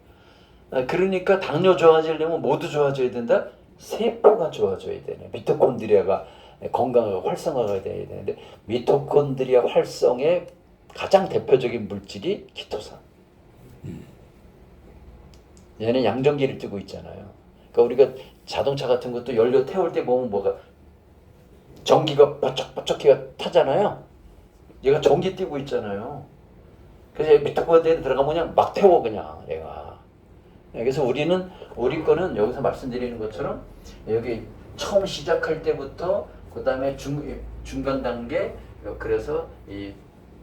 그러니까 당뇨 좋아지려면 모두 좋아져야 된다? 세포가 좋아져야 되네. 미토콘드리아가 건강하고 활성화가 돼야 되는데, 미토콘드리아 활성의 가장 대표적인 물질이 키토산. 얘는 양전기를 띠고 있잖아요. 그러니까 우리가 자동차 같은 것도 연료 태울 때 보면 뭐가 전기가 버쩍버쩍 타잖아요. 얘가 전기 띄고 있잖아요. 그래서 미토콘드리아 들어가면 그냥 막 태워 그냥 얘가. 그래서 우리 거는 여기서 말씀드리는 것처럼 여기 처음 시작할 때부터 그 다음에 중간 단계, 그래서 이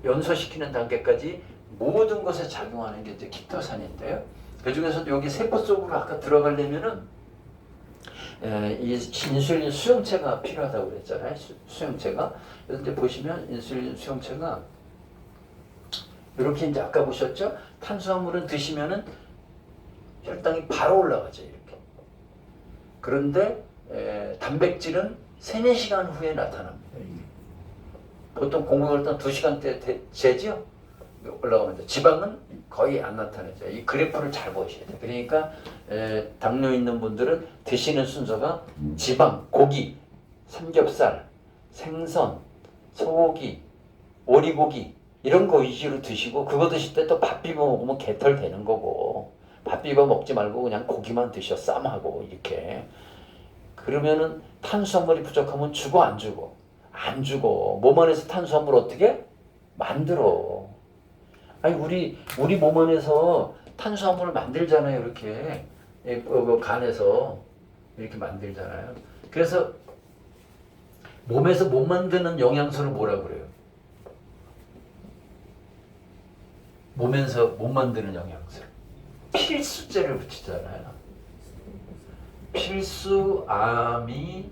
연소시키는 단계까지 모든 것에 작용하는 게 이제 키토산인데요. 그 중에서 여기 세포 속으로 아까 들어가려면은 이 인슐린 수용체가 필요하다고 그랬잖아요. 수용체가. 그래서 이제 보시면 인슐린 수용체가 이렇게 이제 아까 보셨죠? 탄수화물은 드시면은 혈당이 바로 올라가죠. 이렇게. 그런데 단백질은 3-4시간 후에 나타납니다. 보통 공복혈당 2시간대 재죠? 올라가면 지방은 거의 안 나타나죠. 이 그래프를 잘 보셔야 돼요. 그러니까 당뇨 있는 분들은 드시는 순서가 지방, 고기, 삼겹살, 생선, 소고기, 오리고기 이런 거 위주로 드시고, 그거 드실 때 또 밥 비벼 먹으면 개털 되는 거고, 밥 비벼 먹지 말고 그냥 고기만 드셔. 쌈하고 이렇게. 그러면은 탄수화물이 부족하면 죽어 안 죽어? 안 죽어. 몸 안에서 탄수화물 어떻게 만들어? 아니 우리 몸 안에서 탄수화물을 만들잖아요. 이렇게 간에서 이렇게 만들잖아요. 그래서 몸에서 못 만드는 영양소를 뭐라 그래요? 몸에서 못 만드는 영양소. 필수제를 붙이잖아요. 필수 아미노산.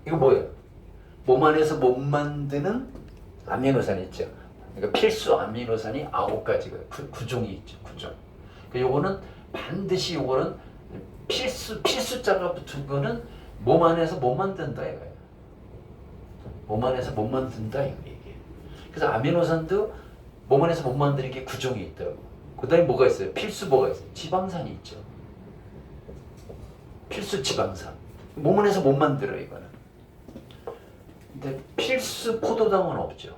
이거 뭐예요? 몸 안에서 못 만드는 아미노산 있죠. 그러니까 필수 아미노산이 9가지가 구종이 있죠. 구종. 요거는 반드시 요거는 필수자가 붙은 거는 몸 안에서 못 만든다 이거예요. 몸 안에서 못 만든다 이게. 그래서 아미노산도 몸 안에서 못 만드는 게 구종이 있더라고. 그다음에 뭐가 있어요? 필수 뭐가 있어요? 지방산이 있죠. 필수 지방산. 몸 안에서 못 만들어 이거는. 근데 필수 포도당은 없죠.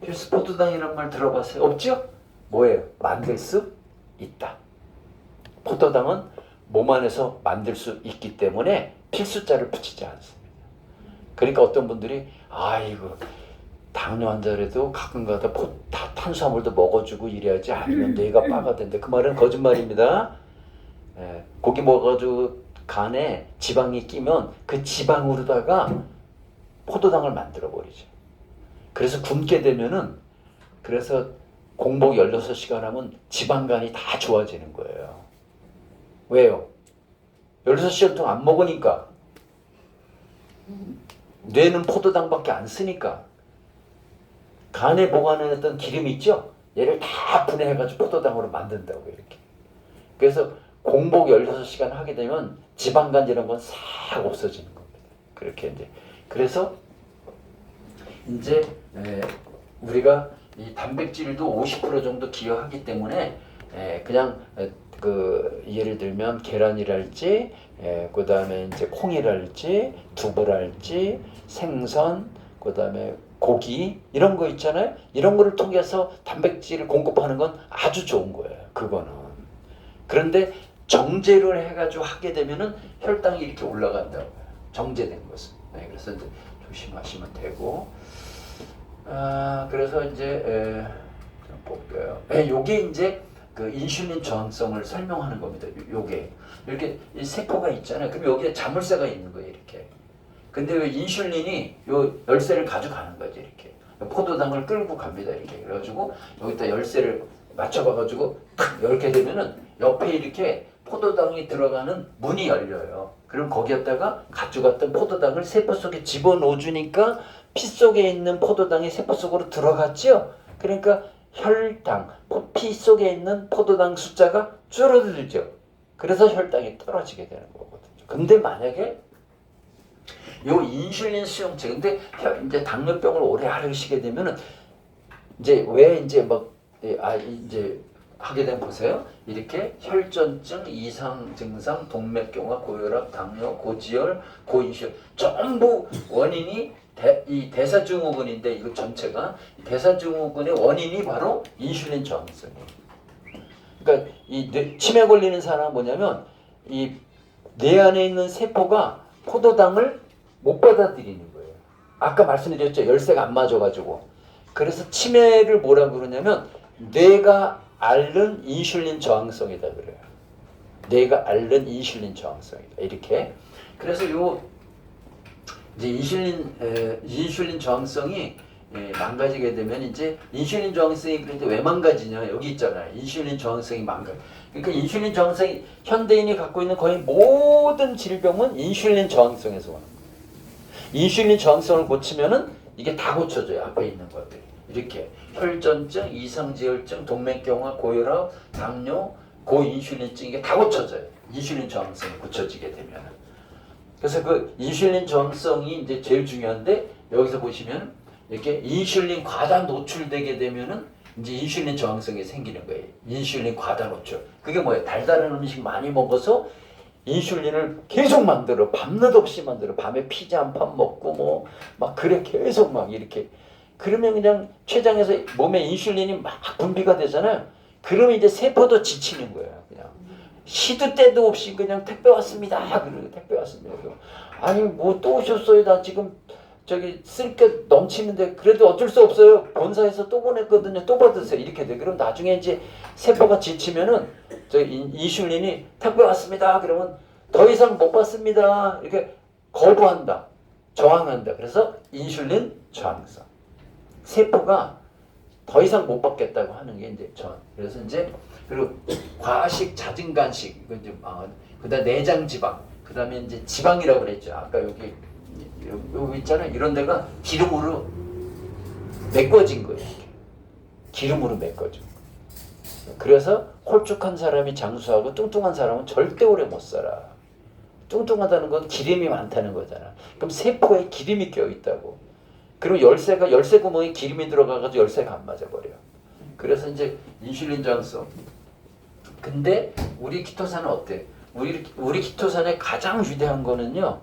필수 포도당이란 말 들어봤어요? 없죠? 뭐예요? 만들 수 있다. 포도당은 몸 안에서 만들 수 있기 때문에 필수자를 붙이지 않습니다. 그러니까 어떤 분들이 아이고 당뇨 환자라도 가끔가다 탄수화물도 먹어주고 이래야지 아니면 뇌가 빠가 된다. 그 말은 거짓말입니다. 고기 먹어가지고 간에 지방이 끼면 그 지방으로다가 포도당을 만들어 버리죠. 그래서 굶게 되면은 그래서 공복 16시간 하면 지방간이 다 좋아지는 거예요. 왜요? 16시간 동안 안 먹으니까. 뇌는 포도당밖에 안 쓰니까. 간에 보관했던 기름 있죠? 얘를 다 분해해가지고 포도당으로 만든다고 이렇게. 그래서 공복 16시간 하게 되면 지방간 이런 건 싹 없어지는 겁니다. 그렇게 이제. 그래서 이제 우리가 이 단백질도 50% 정도 기여하기 때문에 그냥 그 예를 들면 계란이랄지 그 다음에 이제 콩이랄지 두부랄지 생선 그 다음에 고기 이런 거 있잖아요. 이런 거를 통해서 단백질을 공급하는 건 아주 좋은 거예요. 그거는. 그런데 정제를 해가지고 하게 되면은 혈당이 이렇게 올라간다고요. 정제된 것은. 그래서 이제 조심하시면 되고. 그래서 이제 좀 볼게요. 요게 이제 그 인슐린 저항성을 설명하는 겁니다. 요게 이렇게 이 세포가 있잖아요. 그럼 여기에 자물쇠가 있는 거예요. 이렇게. 근데 왜 인슐린이 요 열쇠를 가져가는 거지 이렇게. 포도당을 끌고 갑니다. 이렇게. 그래가지고 여기다 열쇠를 맞춰봐가지고 탁 열게 되면은 옆에 이렇게 포도당이 들어가는 문이 열려요. 그럼 거기에다가 가져갔던 포도당을 세포 속에 집어넣어 주니까 피 속에 있는 포도당이 세포 속으로 들어갔죠. 그러니까 혈당, 피 속에 있는 포도당 숫자가 줄어들죠. 그래서 혈당이 떨어지게 되는 거거든요. 근데 만약에 요 인슐린 수용체, 근데 이제 당뇨병을 오래 앓으시게 되면은 이제 왜 이제 막 이제 하게 되면 보세요. 이렇게 혈전증, 이상 증상, 동맥경화, 고혈압, 당뇨, 고지혈, 고인슐린 전부 원인이 이 대사증후군인데 이거 전체가 대사증후군의 원인이 바로 인슐린 저항성이에요. 그러니까 이 치매 걸리는 사람은 뭐냐면 이 뇌 안에 있는 세포가 포도당을 못 받아들이는 거예요. 아까 말씀드렸죠. 열쇠가 안 맞아가지고. 그래서 치매를 뭐라 그러냐면 뇌가 앓는 인슐린 저항성이다 그래요. 뇌가 앓는 인슐린 저항성이다. 이렇게. 그래서 요 이제 인슐린 저항성이 망가지게 되면 이제 인슐린 저항성이 그런데 왜 망가지냐 여기 있잖아요. 인슐린 저항성이 망가져. 그러니까 인슐린 저항성이 현대인이 갖고 있는 거의 모든 질병은 인슐린 저항성에서 오는 거예요. 인슐린 저항성을 고치면은 이게 다 고쳐져요. 앞에 있는 것들이 이렇게 혈전증, 이상지혈증, 동맥경화, 고혈압, 당뇨, 고인슐린증 이게 다 고쳐져요. 인슐린 저항성이 고쳐지게 되면은. 그래서 그 인슐린 저항성이 이제 제일 중요한데 여기서 보시면 이렇게 인슐린 과다 노출되게 되면은 이제 인슐린 저항성이 생기는 거예요. 인슐린 과다 노출. 그게 뭐예요? 달달한 음식 많이 먹어서 인슐린을 계속 만들어. 밤낮 없이 만들어. 밤에 피자 한 판 먹고 뭐 막 그래 계속 막 이렇게. 그러면 그냥 췌장에서 몸에 인슐린이 막 분비가 되잖아요. 그러면 이제 세포도 지치는 거예요. 그냥. 시도 때도 없이 그냥 택배 왔습니다. 그러고 택배 왔습니다. 아니 뭐 또 오셨어요? 나 지금 저기 쓸 게 넘치는데 그래도 어쩔 수 없어요. 본사에서 또 보냈거든요. 또 받으세요. 이렇게 돼. 그럼 나중에 이제 세포가 지치면은 저 인슐린이 택배 왔습니다. 그러면 더 이상 못 받습니다. 이렇게 거부한다. 저항한다. 그래서 인슐린 저항성. 세포가 더 이상 못 받겠다고 하는 게 이제 저항. 그래서 이제 그리고 과식, 잦은 간식, 이거 이제 그다음 내장 지방, 그다음에 이제 지방이라고 그랬죠. 아까 여기 있잖아요. 이런 데가 기름으로 메꿔진 거예요. 기름으로 메꿔져. 그래서 홀쭉한 사람이 장수하고 뚱뚱한 사람은 절대 오래 못 살아. 뚱뚱하다는 건 기름이 많다는 거잖아. 그럼 세포에 기름이 껴 있다고. 그리고 열쇠 구멍에 기름이 들어가가지고 열쇠가 안 맞아버려. 그래서 이제 인슐린 저항성. 근데 우리 키토산은 어때? 우리 키토산의 가장 위대한 거는요.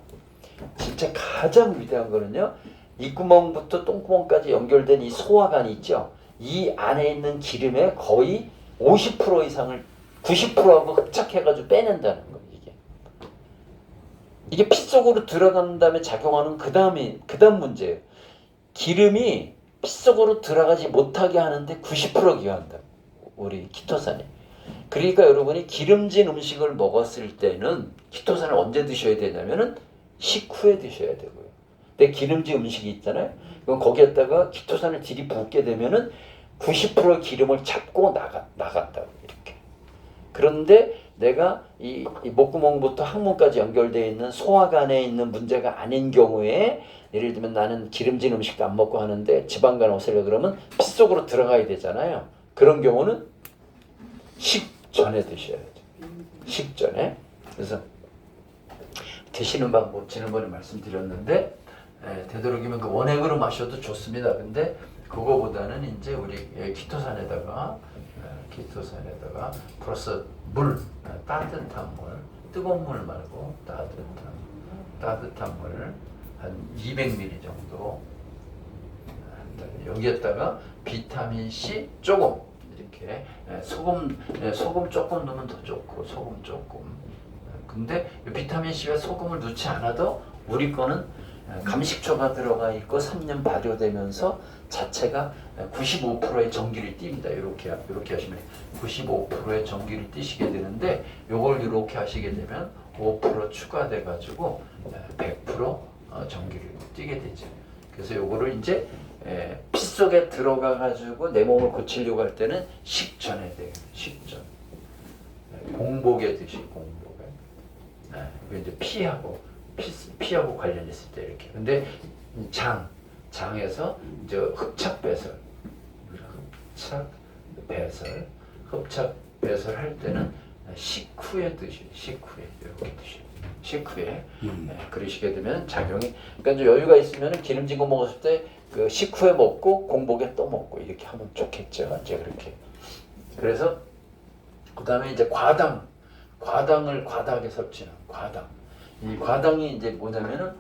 진짜 가장 위대한 거는요. 입구멍부터 똥구멍까지 연결된 이 소화관이 있죠. 이 안에 있는 기름의 거의 50% 이상을 90%하고 흡착해가지고 빼낸다는 거예요. 이게 피 속으로 들어간 다음에 작용하는 그 다음 문제예요. 기름이 피 속으로 들어가지 못하게 하는데 90% 기여한다. 우리 키토산이. 그러니까 여러분이 기름진 음식을 먹었을 때는 키토산을 언제 드셔야 되냐면은 식후에 드셔야 되고요. 근데 기름진 음식이 있잖아요. 그럼 거기에다가 키토산을 들이붓게 되면은 90% 기름을 잡고 나간다고 이렇게. 그런데 내가 이 목구멍부터 항문까지 연결되어 있는 소화관에 있는 문제가 아닌 경우에 예를 들면 나는 기름진 음식도 안 먹고 하는데 지방간 없애려 그러면 피 속으로 들어가야 되잖아요. 그런 경우는 식전에 드셔야죠. 식전에. 그래서 드시는 방법 지난번에 말씀드렸는데 되도록이면 그 원액으로 마셔도 좋습니다. 근데 그거보다는 이제 우리 키토산에다가 플러스 물, 따뜻한 물, 뜨거운 물 말고 따뜻한 물 한 200ml 정도. 여기에다가 비타민 C 조금 이렇게 소금 조금 넣으면 더 좋고 소금 조금. 근데 비타민 C와 소금을 넣지 않아도 우리 거는 감식초가 들어가 있고 3년 발효되면서 자체가 95%의 전기를 띱니다. 이렇게 하시면 95%의 전기를 띠시게 되는데 요걸 이렇게 하시게 되면 5% 추가돼 가지고 100% 전기를 띠게 되죠. 그래서 요거를 이제 피 속에 들어가 가지고 내 몸을 고치려고 할 때는 식전에 돼요. 식전. 공복에 공복에. 이제 피하고 관련있을 때 이렇게. 근데 장에서 이제 흡착 배설 할 때는 식후에 드시고 식후에 이렇게 드시고 식후에 그러시게 되면 작용이 그러니까 이제 여유가 있으면 기름진 거 먹었을 때 그 식후에 먹고 공복에 또 먹고 이렇게 하면 좋겠죠. 이제 그렇게. 그래서 그다음에 이제 과당을 과다하게 섭취하는 과당. 이 과당이 이제 뭐냐면은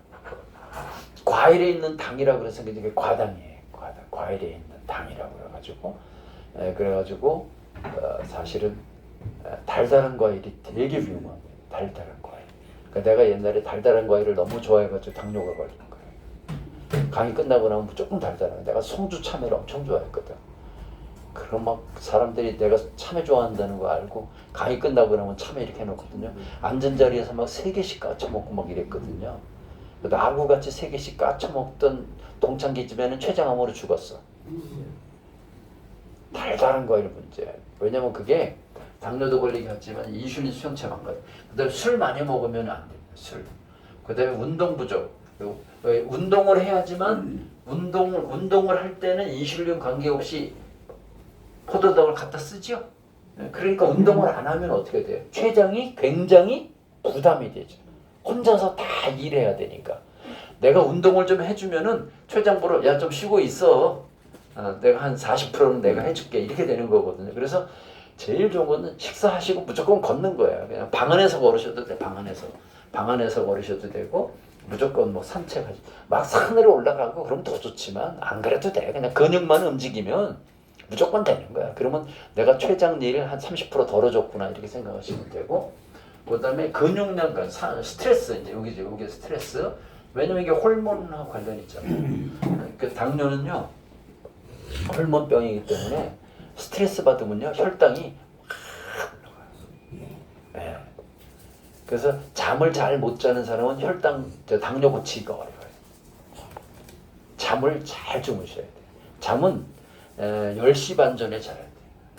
과일에 있는 당이라고 그래서 이게 과당이에요. 과일에 있는 당이라고 그래가지고 사실은 달달한 과일이 되게 위험합니다. 달달한 과일. 그러니까 내가 옛날에 달달한 과일을 너무 좋아해가지고 당뇨가 걸린 거예요. 강의 끝나고 나면 무조건 달달한. 내가 송주 참외를 엄청 좋아했거든. 그럼 막 사람들이 내가 참외 좋아한다는 거 알고 강의 끝나고 나면 참외 이렇게 해놓거든요. 앉은 자리에서 막 3개씩 까쳐먹고 막 이랬거든요. 나하고같이 3개씩 까쳐먹던 동창기 집에는 췌장암으로 죽었어. 달달한 과일 문제. 왜냐면 그게 당뇨도 걸리게 하지만 인슐린 수용체 망가져. 그다음에 술 많이 먹으면 안 됩니다. 술. 그다음에 운동 부족. 운동을 해야지만 운동을 할 때는 인슐린 관계없이 포도당을 갖다 쓰죠. 그러니까 운동을 안 하면 어떻게 돼요? 췌장이 굉장히 부담이 되죠. 혼자서 다 일해야 되니까. 내가 운동을 좀 해주면은 췌장 보러 야 좀 쉬고 있어. 내가 한 40%는 내가 해줄게. 이렇게 되는 거거든요. 그래서 제일 좋은 거는 식사하시고 무조건 걷는 거예요. 그냥 방 안에서 걸으셔도 돼. 방 안에서 걸으셔도 되고 무조건 뭐 산책하지. 막 산으로 올라가고 그러면 더 좋지만 안 그래도 돼. 그냥 근육만 움직이면 무조건 되는 거야. 그러면 내가 췌장 일 한 30% 덜어줬구나 이렇게 생각하시면 되고. 그다음에 근육량, 스트레스 이제 여기 스트레스. 왜냐면 이게 호르몬하고 관련이 있잖아요. 그 당뇨는요 호르몬병이기 때문에 스트레스 받으면요 혈당이 확 올라가요. 네. 그래서 잠을 잘 못 자는 사람은 당뇨 고치기가 어려워요. 잠을 잘 주무셔야 돼요. 잠은 10시 반 전에 자야 돼요.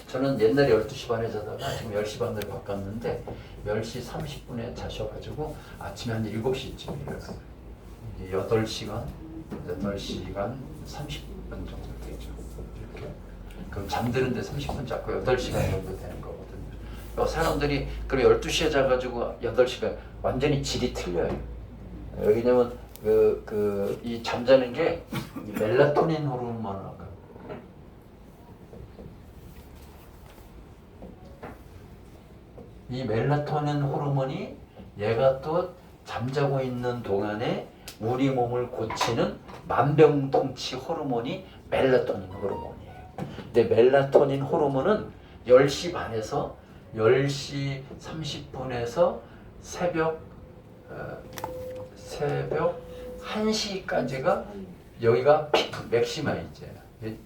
저는 옛날에 12시 반에 자다가 지금 10시 반으로 바꿨는데 10시 30분에 자셔가지고 아침에 한 7시쯤 일어나요. 8시간 30분 정도 되죠. 이렇게. 그럼 잠드는데 30분 잡고 8시간 정도 되는 거거든요. 사람들이 그럼 12시에 자가지고 8시간 완전히 질이 틀려요. 왜냐면 이 잠자는 게 멜라토닌 호르몬하고 이 멜라토닌 호르몬이 얘가 또 잠자고 있는 동안에 우리 몸을 고치는 만병통치 호르몬이 멜라토닌 호르몬이에요. 근데 멜라토닌 호르몬은 10시 반에서 10시 30분에서 새벽 1시까지가 여기가 피크 맥시마 이제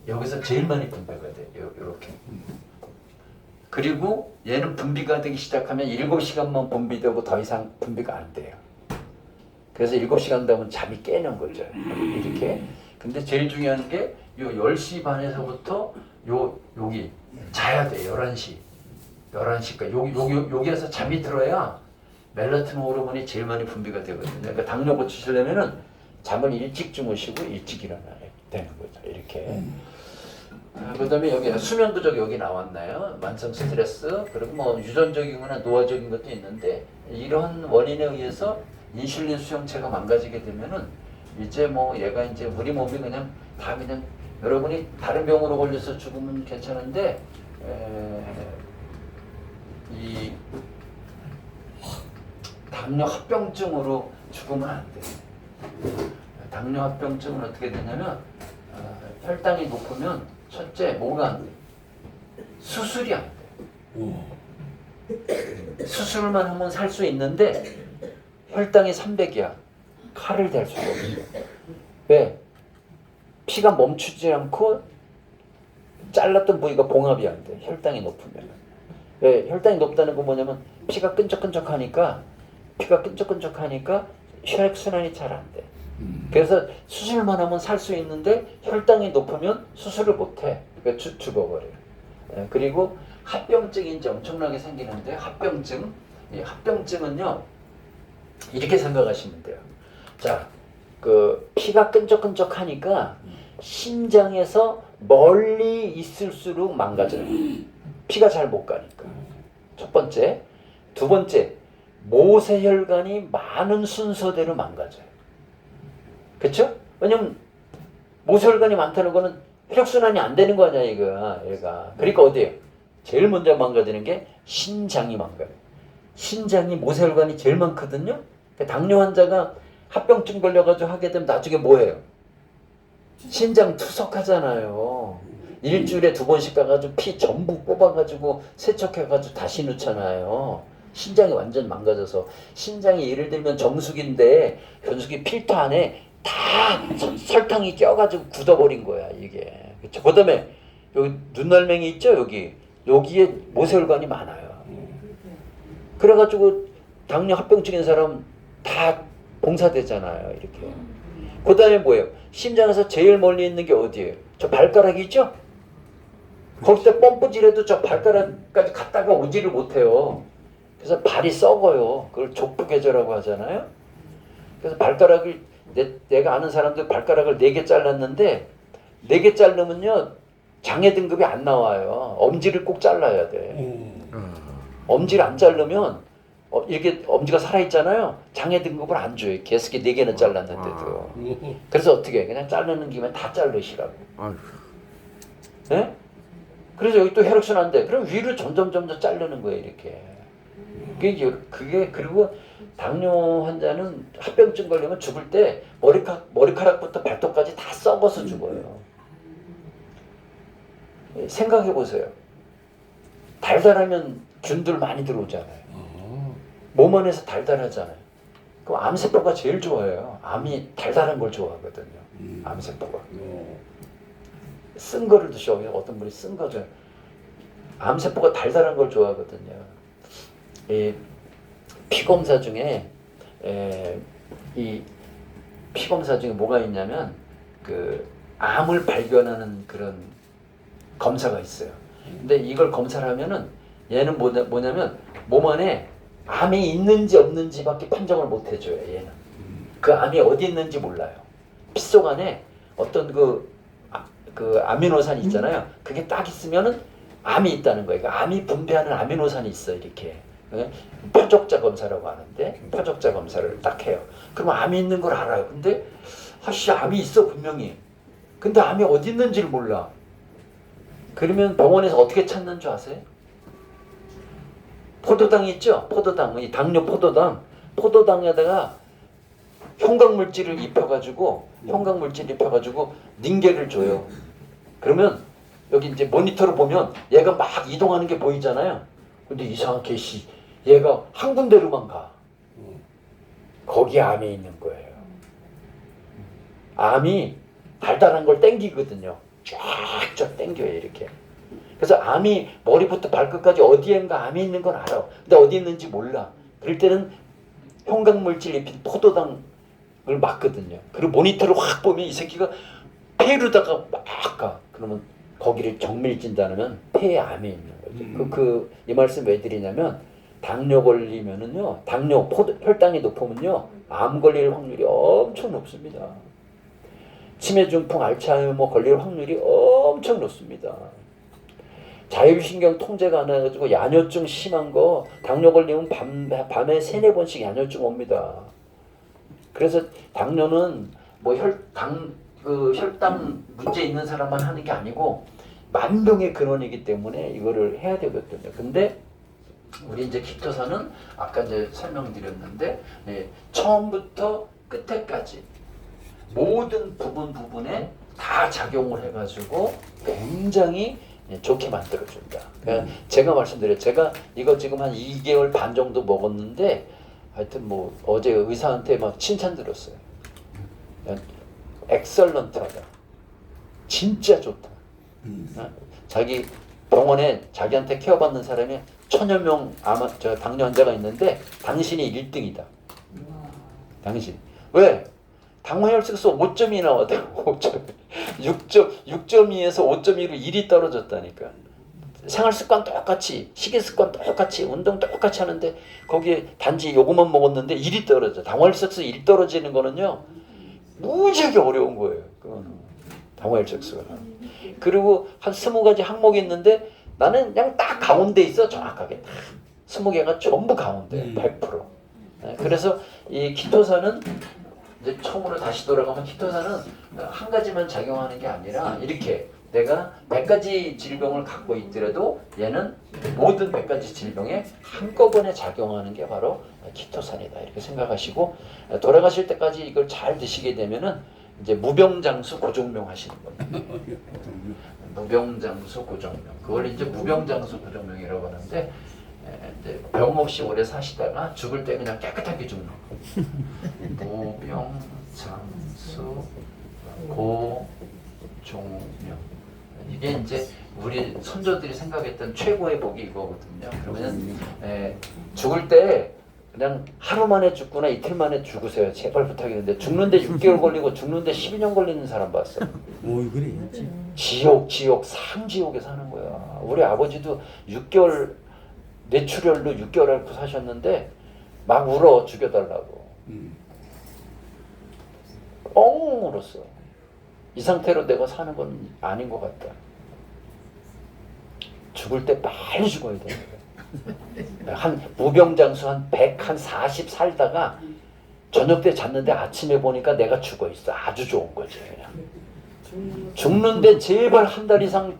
여기서 제일 많이 분비가 돼. 이렇게. 그리고 얘는 분비가 되기 시작하면 7시간만 분비되고 더 이상 분비가 안 돼요. 그래서 7시간 되면 잠이 깨는 거죠. 이렇게. 근데 제일 중요한 게 요 10시 반에서부터 여기 자야 돼. 11시까지. 여기에서 잠이 들어야 멜라토닌 호르몬이 제일 많이 분비가 되거든요. 그러니까 당뇨 고치시려면은 잠을 일찍 주무시고 일찍 일어나야 되는 거죠. 이렇게. 그다음에 여기 수면 부족 여기 나왔나요? 만성 스트레스 그리고 뭐 유전적이거나 노화적인 것도 있는데 이런 원인에 의해서 인슐린 수용체가 망가지게 되면은 이제 뭐 얘가 이제 우리 몸이 그냥 다 그냥 여러분이 다른 병으로 걸려서 죽으면 괜찮은데 이 당뇨 합병증으로 죽으면 안 돼. 당뇨 합병증은 어떻게 되냐면 혈당이 높으면 첫째 뭐가 안 돼? 수술이 안 돼. 수술만 하면 살 수 있는데 혈당이 300이야. 칼을 댈 수가 없어. 왜? 피가 멈추지 않고 잘랐던 부위가 봉합이 안 돼. 혈당이 높으면. 왜? 혈당이 높다는 건 뭐냐면 피가 끈적끈적하니까 혈액순환이 잘 안 돼. 그래서 수술만 하면 살 수 있는데 혈당이 높으면 수술을 못 해. 그러니까 죽어버려요. 그리고 합병증이 이제 엄청나게 생기는데 합병증. 이 합병증은요. 이렇게 생각하시면 돼요. 자, 그 피가 끈적끈적하니까 심장에서 멀리 있을수록 망가져요. 피가 잘 못 가니까. 첫 번째. 두 번째. 모세혈관이 많은 순서대로 망가져요. 그쵸? 왜냐면 모세혈관이 많다는 거는 혈액순환이 안 되는 거 아니야 얘가. 그러니까 어디에요? 제일 먼저 망가지는 게 신장이 망가져요. 신장이 모세혈관이 제일 많거든요. 당뇨 환자가 합병증 걸려가지고 하게 되면 나중에 뭐예요? 신장 투석하잖아요. 일주일에 2번씩 가가지고 피 전부 뽑아가지고 세척해가지고 다시 넣잖아요. 신장이 완전 망가져서 신장이 예를 들면 정수기인데 정수기 필터 안에 다 설탕이 껴가지고 굳어버린 거야 이게. 그쵸? 그다음에 여기 눈날맹이 있죠 여기에 모세혈관이 많아요. 그래가지고 당뇨 합병증인 사람 다 봉사되잖아요 이렇게. 그다음에 뭐예요? 심장에서 제일 멀리 있는 게 어디예요? 저 발가락이 있죠? 거기서 펌프질해도 저 발가락까지 갔다가 오지를 못해요. 그래서 발이 썩어요. 그걸 족부계절이라고 하잖아요. 그래서 발가락을 내가 아는 사람들 발가락을 4개 잘랐는데 4개 자르면요 장애 등급이 안 나와요. 엄지를 꼭 잘라야 돼. 엄지를 안 자르면 이렇게 엄지가 살아있잖아요. 장애 등급을 안 줘요. 계속 4개는 잘랐는데도. 그래서 어떻게 해? 그냥 자르는 김에 다 자르시라고. 네? 그래서 여기 또 혈액순환인데 그럼 위를 점점 자르는 거예요 이렇게. 그게 그리고 당뇨 환자는 합병증 걸리면 죽을 때 머리카락부터 발톱까지 다 썩어서 죽어요. 생각해 보세요. 달달하면 균들 많이 들어오잖아요. 몸 안에서 달달하잖아요. 그럼 암세포가 제일 좋아해요. 암이 달달한 걸 좋아하거든요. 암세포가. 쓴 거를 드셔. 어떤 분이 쓴 거죠. 암세포가 달달한 걸 좋아하거든요. 이 피검사 중에 뭐가 있냐면 그 암을 발견하는 그런 검사가 있어요. 근데 이걸 검사를 하면은 얘는 뭐냐면 몸 안에 암이 있는지 없는지밖에 판정을 못 해줘요. 얘는 그 암이 어디 있는지 몰라요. 피 속 안에 어떤 그 아미노산이 있잖아요. 그게 딱 있으면은 암이 있다는 거예요. 그러니까 암이 분비하는 아미노산이 있어 이렇게. 표적자 검사라고 하는데 표적자 검사를 딱 해요. 그럼 암이 있는 걸 알아요. 근데 암이 있어 분명히. 근데 암이 어디 있는지를 몰라. 그러면 병원에서 어떻게 찾는 줄 아세요? 포도당 있죠? 포도당, 이 당뇨 포도당. 포도당에다가 형광물질을 입혀가지고 닌겔을 줘요. 그러면 여기 이제 모니터로 보면 얘가 막 이동하는 게 보이잖아요. 근데 이상하게 얘가 한 군데로만 가. 거기 암이 있는 거예요. 암이 달달한 걸 땡기거든요. 쫙쫙 땡겨요, 이렇게. 그래서 암이 머리부터 발끝까지 어디엔가 암이 있는 건 알아. 근데 어디 있는지 몰라. 그럴 때는 형광물질 입힌 포도당을 맞거든요. 그리고 모니터를 확 보면 이 새끼가 폐로다가 막 가. 그러면 거기를 정밀 진단하면 폐에 암이 있는 거죠. 이 말씀 왜 드리냐면 당뇨 걸리면은요, 혈당이 높으면요, 암 걸릴 확률이 엄청 높습니다. 치매, 중풍, 알츠하이머 걸릴 확률이 엄청 높습니다. 자율신경 통제가 안 해가지고 야뇨증 심한 거 당뇨 걸리면 밤에 3-4번씩 야뇨증 옵니다. 그래서 당뇨는 뭐 혈당 문제 있는 사람만 하는 게 아니고 만병의 근원이기 때문에 이거를 해야 되거든요. 근데 우리 이제 키토산은 아까 이제 설명드렸는데 처음부터 끝에까지 모든 부분에 다 작용을 해가지고 굉장히 좋게 만들어준다. 그러니까 제가 말씀드려요. 제가 이거 지금 한 2개월 반 정도 먹었는데 하여튼 뭐 어제 의사한테 막 칭찬 들었어요. 엑설런트하다. 진짜 좋다. 자기 병원에 자기한테 케어받는 사람이 1000여 명 당뇨 환자가 있는데 당신이 1등이다. 당신. 왜? 당화혈색소 5점이 나왔다고. 6.2에서 5.2로 1이 떨어졌다니까. 생활습관 똑같이, 식이습관 똑같이, 운동 똑같이 하는데 거기에 단지 요것만 먹었는데 1이 떨어져. 당화혈색소 1 떨어지는 거는요, 무지하게 어려운 거예요. 당화혈색소가. 그리고 한 20가지 항목이 있는데 나는 그냥 딱 가운데 있어. 정확하게 20개가 전부 가운데 100%. 그래서 이 키토산은 이제 처음으로 다시 돌아가면 키토산은 한 가지만 작용하는 게 아니라 이렇게 내가 100가지 질병을 갖고 있더라도 얘는 모든 100가지 질병에 한꺼번에 작용하는 게 바로 키토산이다. 이렇게 생각하시고 돌아가실 때까지 이걸 잘 드시게 되면은 이제 무병장수 고종명 하시는 겁니다. 무병장수 고종명. 그걸 이제 무병장수 고종명이라고 하는데 이제 병 없이 오래 사시다가 죽을 때 그냥 깨끗하게 죽는 거. 무병장수 고종명. 이게 이제 우리 선조들이 생각했던 최고의 복이 이거거든요. 그러면 죽을 때 그냥 하루 만에 죽거나 이틀 만에 죽으세요. 제발 부탁이는데 죽는데 6개월 걸리고 죽는데 12년 걸리는 사람 봤어.
그래.
지옥, 상지옥에 사는 거야. 우리 아버지도 6개월 뇌출혈로 6개월 앓고 사셨는데 막 울어 죽여달라고. 뻥 울었어. 이 상태로 내가 사는 건 아닌 것 같다. 죽을 때 빨리 죽어야 되는 거야. 한 무병장수 한 100, 한 40 살다가 저녁 때 잤는데 아침에 보니까 내가 죽어 있어. 아주 좋은 거지. 그냥. 죽는데 제발 한 달 이상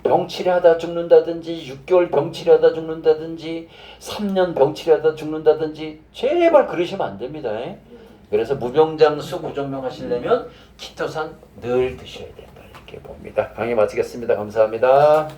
병치료하다 죽는다든지 6개월 병치료하다 죽는다든지 3년 병치료하다 죽는다든지 제발 그러시면 안 됩니다. 그래서 무병장수 고종명 하시려면 키토산 늘 드셔야 된다. 이렇게 봅니다. 강의 마치겠습니다. 감사합니다.